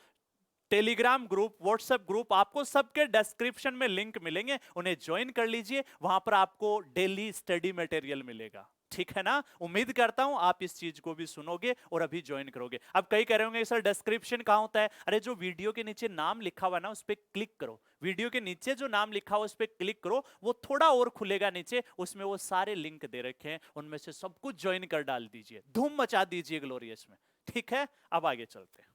टेलीग्राम ग्रुप, व्हाट्सएप ग्रुप, आपको सबके डिस्क्रिप्शन में लिंक मिलेंगे, उन्हें ज्वाइन कर लीजिए, वहां पर आपको डेली स्टडी मटेरियल मिलेगा, ठीक है ना? उम्मीद करता हूं आप इस चीज को भी सुनोगे और अभी ज्वाइन करोगे। अब कई कह रहे होंगे सर डिस्क्रिप्शन कहां होता है? अरे जो वीडियो के नीचे नाम लिखा हुआ ना उस पर क्लिक करो, वीडियो के नीचे जो नाम लिखा हुआ उस पर क्लिक करो, वो थोड़ा और खुलेगा नीचे, उसमें वो सारे लिंक दे रखे हैं, उनमें से सब कुछ ज्वाइन कर डाल दीजिए, धूम मचा दीजिए ग्लोरियस में, ठीक है? अब आगे चलते हैं,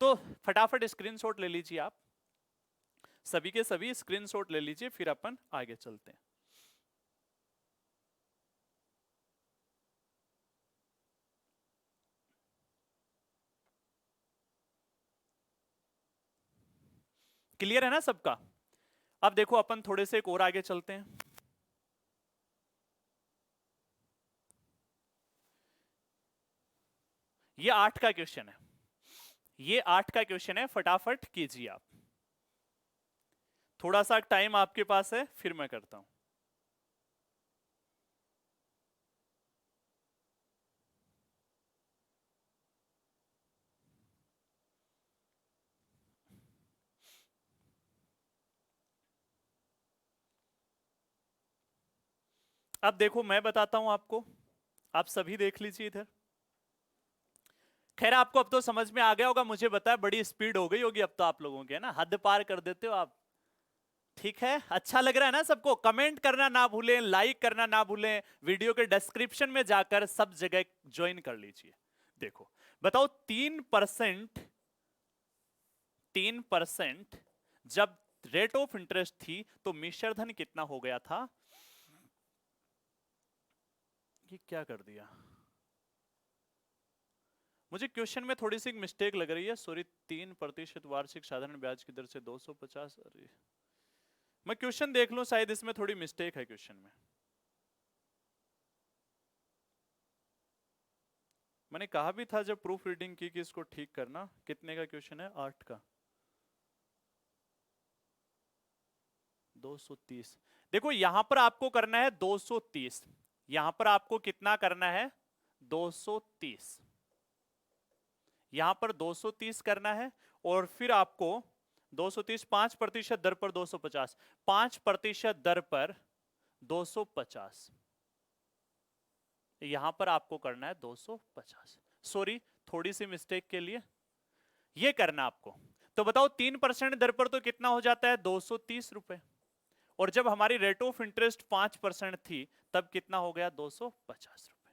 तो फटाफट स्क्रीनशॉट ले लीजिए आप, सभी के सभी स्क्रीनशॉट ले लीजिए, फिर अपन आगे चलते हैं। क्लियर है ना सबका? अब देखो अपन थोड़े से एक और आगे चलते हैं। ये 8 का क्वेश्चन है, ये 8 का क्वेश्चन है, फटाफट कीजिए आप, थोड़ा सा टाइम आपके पास है फिर मैं करता हूं। अब देखो मैं बताता हूं आपको, आप सभी देख लीजिए इधर। खैर आपको अब तो समझ में आ गया होगा, मुझे बताया बड़ी स्पीड हो गई होगी अब तो आप लोगों की, है ना? हद पार कर देते हो आप, ठीक है? अच्छा लग रहा है ना सबको? कमेंट करना ना भूलें, लाइक करना ना भूलें, वीडियो के डिस्क्रिप्शन में जाकर सब जगह ज्वाइन कर लीजिए। देखो बताओ 3%, 3% जब रेट ऑफ इंटरेस्ट थी तो मिश्र धन कितना हो गया था? ये क्या कर दिया? मुझे क्वेश्चन में थोड़ी सी मिस्टेक लग रही है, सॉरी। 3% वार्षिक साधारण ब्याज की दर से 250, अरे मैं क्वेश्चन देख लूं, शायद इसमें थोड़ी मिस्टेक है क्वेश्चन में। मैंने कहा भी था जब प्रूफ रीडिंग की कि इसको ठीक करना। कितने का क्वेश्चन है? 8 का, 230। देखो यहां पर आपको करना है 230, यहां पर आपको कितना करना है? 230, यहां पर 230 करना है, और फिर आपको 230 5% दर पर 250, 5% दर पर 250, यहां पर आपको करना है 250। सॉरी थोड़ी सी मिस्टेक के लिए ये करना आपको। तो बताओ 3% दर पर तो कितना हो जाता है? 230 रुपए। और जब हमारी रेट ऑफ इंटरेस्ट 5% थी तब कितना हो गया 250 रुपए।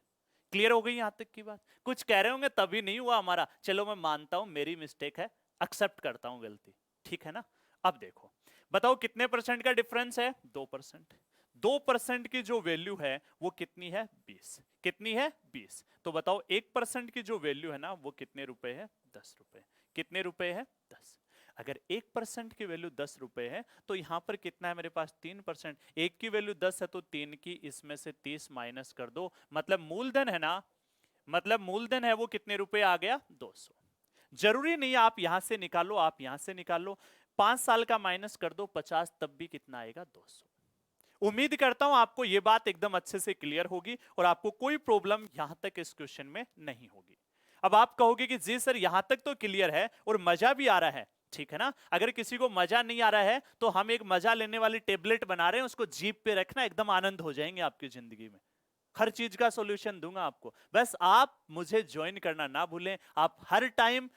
क्लियर हो गई यहां तक की बात? कुछ कह रहे होंगे तभी नहीं हुआ हमारा, चलो मैं मानता हूं मेरी मिस्टेक है, एक्सेप्ट करता हूं गलती, ठीक है ना। अब देखो बताओ कितने परसेंट का डिफरेंस है? 2%। 2% की जो वैल्यू है वो कितनी है? 20। कितनी है? 20। तो बताओ 1% की जो वैल्यू है ना वो कितने रुपए है? 10 रुपए। कितने रुपए है? 10। अगर 1% की वैल्यू 10 रुपए है तो यहां पर कितना है मेरे पास? 3%। एक की वैल्यू 10 है तो 3 की इसमें से 30 माइनस कर दो, मतलब मूलधन है ना, मतलब मूलधन है वो कितने रुपए आ गया? 200। जरूरी नहीं आप यहां से निकालो, आप यहां से निकालो, 5 साल का माइनस कर दो 50, तब भी कितना आएगा? 200। उम्मीद करता हूं आपको यह बात एकदम अच्छे से क्लियर होगी और आपको कोई प्रॉब्लम यहां तक इस क्वेश्चन में नहीं होगी। अब आप कहोगे कि जी सर यहां तक तो क्लियर है और मजा भी आ रहा है, ठीक है ना। अगर किसी को मजा नहीं आ रहा है तो हम एक मजा लेने वाली टेबलेट बना रहे हैं, उसको जीप पे रखना, एकदम आनंद हो जाएंगे आपकी जिंदगी में। हर चीज का सॉल्यूशन दूंगा आपको, बस आप मुझे ज्वाइन करना ना भूलें। आप हर टाइम